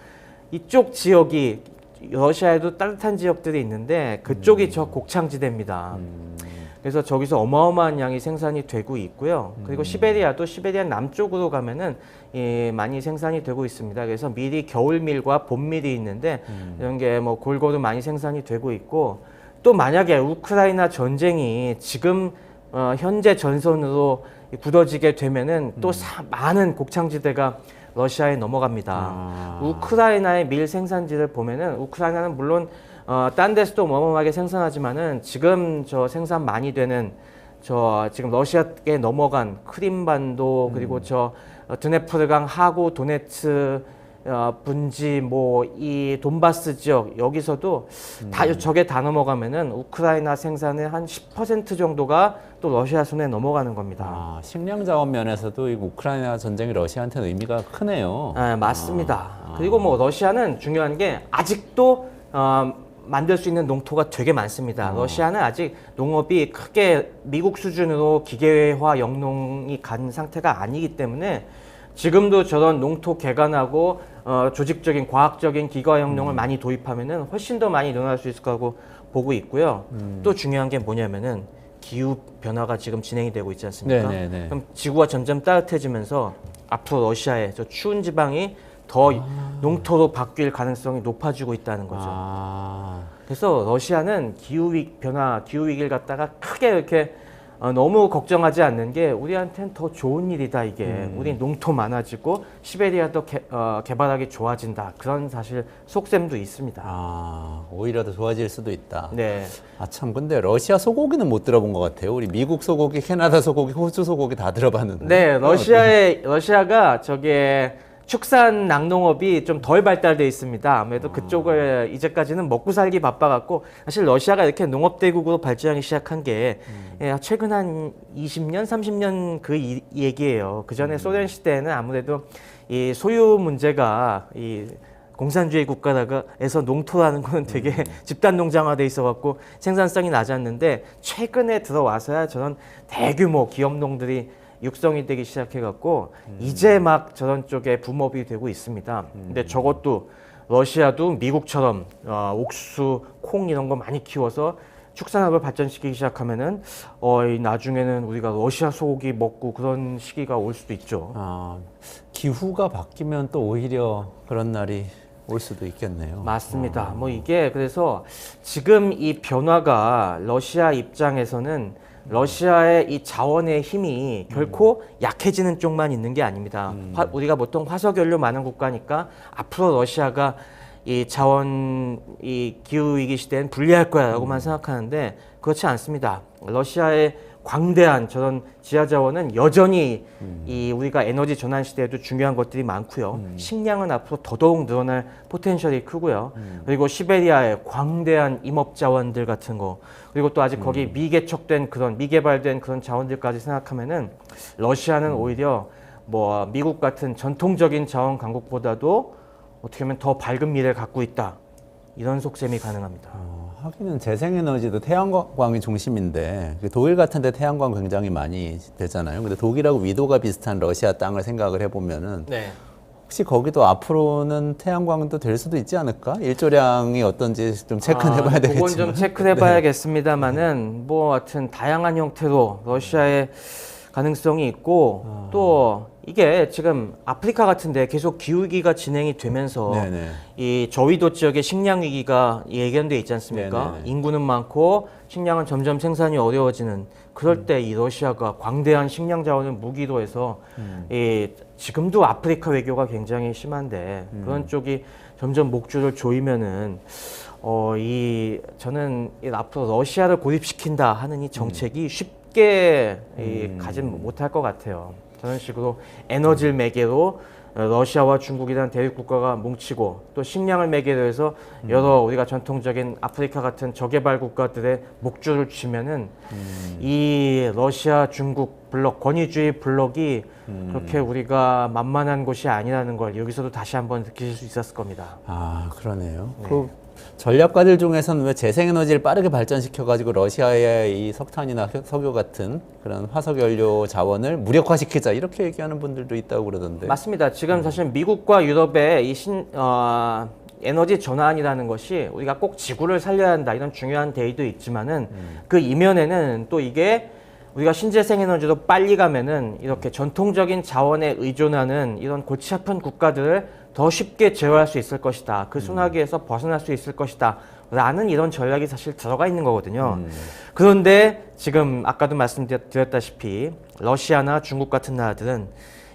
이쪽 지역이 러시아에도 따뜻한 지역들이 있는데 그쪽이 저 곡창지대입니다. 그래서 저기서 어마어마한 양이 생산이 되고 있고요. 그리고 시베리아도 시베리아 남쪽으로 가면은 많이 생산이 되고 있습니다. 그래서 밀이 겨울밀과 봄밀이 있는데 이런 게 뭐 골고루 많이 생산이 되고 있고 또 만약에 우크라이나 전쟁이 지금 현재 전선으로 굳어지게 되면은 또 많은 곡창지대가 러시아에 넘어갑니다. 우크라이나의 밀 생산지를 보면은 우크라이나는 물론 딴 데서도 어마어마하게 생산하지만은 지금 저 생산 많이 되는 저 지금 러시아에 넘어간 크림반도 그리고 저 드네프르강 하구 도네츠 분지 뭐 이 돈바스 지역 여기서도 저게 다 넘어가면은 우크라이나 생산의 한 10% 정도가 또 러시아 손에 넘어가는 겁니다. 식량 자원 면에서도 이 우크라이나 전쟁이 러시아한테는 의미가 크네요. 네, 맞습니다. 그리고 뭐 러시아는 중요한 게 아직도 만들 수 있는 농토가 되게 많습니다. 러시아는 아직 농업이 크게 미국 수준으로 기계화 영농이 간 상태가 아니기 때문에 지금도 저런 농토 개간하고 조직적인 과학적인 기계화 영농을 많이 도입하면은 훨씬 더 많이 늘어날 수 있을 거라고 보고 있고요. 또 중요한 게 뭐냐면은 기후 변화가 지금 진행이 되고 있지 않습니까? 네네네. 그럼 지구가 점점 따뜻해지면서 앞으로 러시아의 저 추운 지방이 더 농토로 바뀔 가능성이 높아지고 있다는 거죠. 그래서 러시아는 기후 위기를 갖다가 크게 이렇게 너무 걱정하지 않는 게 우리한테는 더 좋은 일이다 이게. 우리 농토 많아지고 시베리아도 개발하기 좋아진다. 그런 사실 속셈도 있습니다. 오히려 더 좋아질 수도 있다. 네. 참 근데 러시아 소고기는 못 들어본 것 같아요. 우리 미국 소고기, 캐나다 소고기, 호주 소고기 다 들어봤는데. 네, 러시아가 저게 축산 낙농업이 좀 덜 발달돼 있습니다. 아무래도 그쪽을 이제까지는 먹고 살기 바빠갖고 사실 러시아가 이렇게 농업대국으로 발전하기 시작한 게 최근 한 20년, 30년 그 얘기예요. 그 전에 소련 시대에는 아무래도 이 소유 문제가 이 공산주의 국가에서 농토라는 거는 되게 집단 농장화돼 있어갖고 생산성이 낮았는데 최근에 들어와서야 저런 대규모 기업농들이 육성이 되기 시작해갖고 이제 막 저런 쪽에 붐업이 되고 있습니다. 근데 저것도 러시아도 미국처럼 옥수수, 콩 이런 거 많이 키워서 축산업을 발전시키기 시작하면은 이 나중에는 우리가 러시아 소고기 먹고 그런 시기가 올 수도 있죠. 기후가 바뀌면 또 오히려 그런 날이 올 수도 있겠네요. 맞습니다. 뭐 이게 그래서 지금 이 변화가 러시아 입장에서는 러시아의 이 자원의 힘이 결코 약해지는 쪽만 있는 게 아닙니다. 우리가 보통 화석연료 많은 국가니까 앞으로 러시아가 이 자원, 이 기후위기 시대엔 불리할 거야라고만 생각하는데 그렇지 않습니다. 러시아의 광대한 저런 지하 자원은 여전히 이 우리가 에너지 전환 시대에도 중요한 것들이 많고요. 식량은 앞으로 더더욱 늘어날 포텐셜이 크고요. 그리고 시베리아의 광대한 임업 자원들 같은 거, 그리고 또 아직 거기 미개척된 그런 미개발된 그런 자원들까지 생각하면은 러시아는 오히려 뭐 미국 같은 전통적인 자원 강국보다도 어떻게 보면 더 밝은 미래를 갖고 있다. 이런 속셈이 가능합니다. 하기는 재생에너지도 태양광이 중심인데 독일 같은 데 태양광 굉장히 많이 되잖아요. 근데 독일하고 위도가 비슷한 러시아 땅을 생각을 해보면은 네. 혹시 거기도 앞으로는 태양광도 될 수도 있지 않을까? 일조량이 어떤지 좀 체크는 해봐야 되겠지만. 그건 좀 체크를 해봐야겠습니다만은 뭐 하여튼 다양한 형태로 러시아의 가능성이 있고 또 이게 지금 아프리카 같은데 계속 기후위기가 진행이 되면서 네네. 이 저위도 지역의 식량 위기가 예견돼 있지 않습니까? 네네. 인구는 많고 식량은 점점 생산이 어려워지는 그럴 때 이 러시아가 광대한 식량 자원을 무기로 해서 이 지금도 아프리카 외교가 굉장히 심한데 그런 쪽이 점점 목줄을 조이면은 저는 앞으로 러시아를 고립시킨다 하는 이 정책이 쉽게 가진 못할 것 같아요. 저런 식으로 에너지를 매개로 러시아와 중국이라는 대륙 국가가 뭉치고 또 식량을 매개로 해서 여러 우리가 전통적인 아프리카 같은 저개발 국가들의 목줄을 쥐면은 이 러시아 중국 블록 권위주의 블록이 그렇게 우리가 만만한 곳이 아니라는 걸 여기서도 다시 한번 느끼실 수 있었을 겁니다. 그러네요. 그 전략가들 중에서는 왜 재생에너지를 빠르게 발전시켜가지고 러시아의 이 석탄이나 석유 같은 그런 화석연료 자원을 무력화시키자 이렇게 얘기하는 분들도 있다고 그러던데. 맞습니다. 지금 사실 미국과 유럽의 이 에너지 전환이라는 것이 우리가 꼭 지구를 살려야 한다 이런 중요한 대의도 있지만은 그 이면에는 또 이게 우리가 신재생 에너지로 빨리 가면은 이렇게 전통적인 자원에 의존하는 이런 골치 아픈 국가들을 더 쉽게 제어할 수 있을 것이다. 그 순환기에서 벗어날 수 있을 것이다. 라는 이런 전략이 사실 들어가 있는 거거든요. 그런데 지금 아까도 말씀드렸다시피 러시아나 중국 같은 나라들은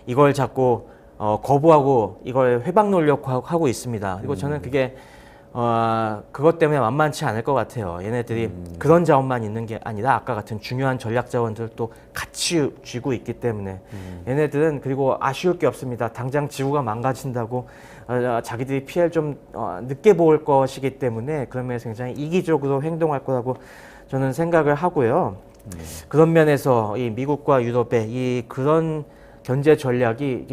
이걸 자꾸 거부하고 이걸 회방 노력하고 있습니다. 그리고 저는 그게 그것 때문에 만만치 않을 것 같아요. 얘네들이 그런 자원만 있는 게 아니라 아까 같은 중요한 전략 자원들도 같이 쥐고 있기 때문에 얘네들은 그리고 아쉬울 게 없습니다. 당장 지구가 망가진다고 자기들이 피해를 좀 늦게 볼 것이기 때문에 그런 면에서 굉장히 이기적으로 행동할 거라고 저는 생각을 하고요. 그런 면에서 이 미국과 유럽의 이 그런 견제 전략이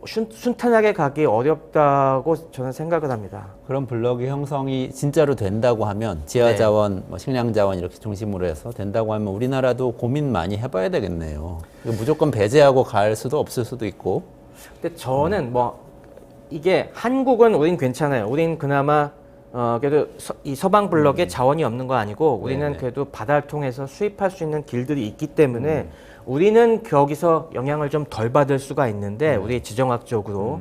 순탄하게 가기 어렵다고 저는 생각을 합니다. 그런 블록의 형성이 진짜로 된다고 하면 지하자원, 뭐 식량자원 이렇게 중심으로 해서 된다고 하면 우리나라도 고민 많이 해봐야 되겠네요. 이거 무조건 배제하고 갈 수도 없을 수도 있고. 근데 저는 이게 한국은 우린 괜찮아요. 우린 그나마 그래도 이 서방 블록에 자원이 없는 거 아니고 우리는 네네. 그래도 바다를 통해서 수입할 수 있는 길들이 있기 때문에 우리는 거기서 영향을 좀 덜 받을 수가 있는데 우리 지정학적으로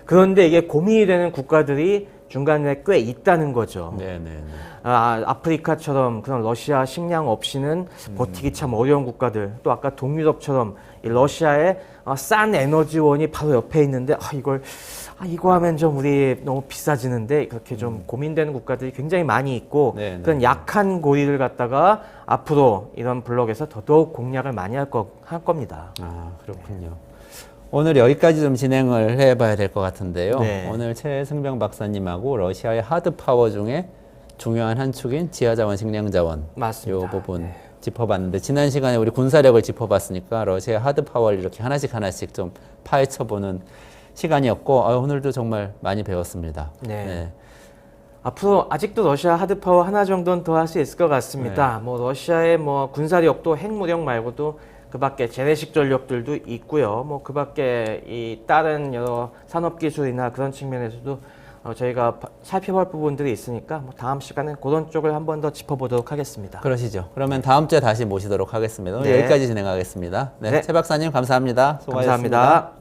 그런데 이게 고민이 되는 국가들이 중간에 꽤 있다는 거죠. 네네. 아프리카처럼 그런 러시아 식량 없이는 버티기 참 어려운 국가들 또 아까 동유럽처럼 이 러시아의 싼 에너지원이 바로 옆에 있는데 이거 하면 좀 우리 너무 비싸지는데 그렇게 좀 고민되는 국가들이 굉장히 많이 있고 네네. 그런 약한 고리를 갖다가 앞으로 이런 블록에서 더더욱 공략을 많이 할 겁니다. 그렇군요. 오늘 여기까지 좀 진행을 해봐야 될 것 같은데요. 네. 오늘 최승병 박사님하고 러시아의 하드 파워 중에 중요한 한 축인 지하자원, 식량자원 맞습니다. 이 부분 짚어봤는데 지난 시간에 우리 군사력을 짚어봤으니까 러시아 하드 파워를 이렇게 하나씩 좀 파헤쳐보는 시간이었고 오늘도 정말 많이 배웠습니다. 네. 앞으로 아직도 러시아 하드파워 하나 정도는 더 할 수 있을 것 같습니다. 뭐 러시아의 뭐 군사력도 핵무력 말고도 그밖에 재래식 전력들도 있고요. 뭐 그밖에 이 다른 여러 산업 기술이나 그런 측면에서도 저희가 살펴볼 부분들이 있으니까 뭐 다음 시간에 그런 쪽을 한 번 더 짚어보도록 하겠습니다. 그러시죠. 그러면 다음 주에 다시 모시도록 하겠습니다. 오늘 네. 여기까지 진행하겠습니다. 네, 최 박사님 감사합니다. 수고하셨습니다. 감사합니다.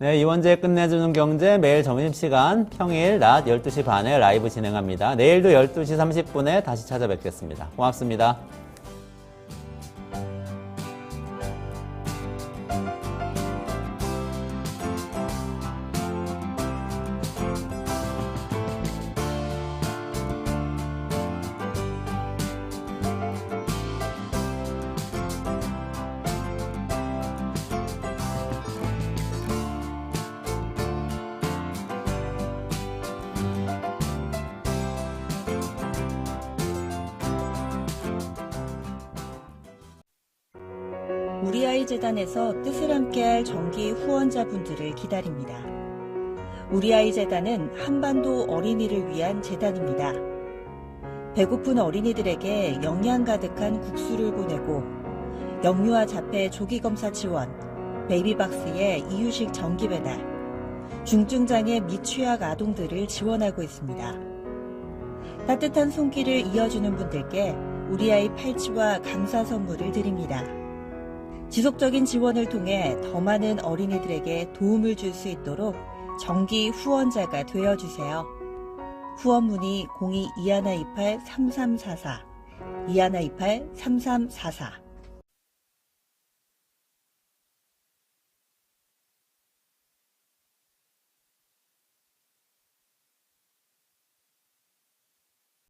네, 이원재 끝내주는 경제 매일 점심시간 평일 낮 12시 반에 라이브 진행합니다. 내일도 12시 30분에 다시 찾아뵙겠습니다. 고맙습니다. 우리 아이 재단에서 뜻을 함께할 정기 후원자분들을 기다립니다. 우리 아이 재단은 한반도 어린이를 위한 재단입니다. 배고픈 어린이들에게 영양 가득한 국수를 보내고 영유아 자폐 조기 검사 지원, 베이비박스의 이유식 정기 배달, 중증장애 및 취약 아동들을 지원하고 있습니다. 따뜻한 손길을 이어주는 분들께 우리 아이 팔찌와 감사 선물을 드립니다. 지속적인 지원을 통해 더 많은 어린이들에게 도움을 줄 수 있도록 정기 후원자가 되어주세요. 후원 문의 02-2128-3344, 2128-3344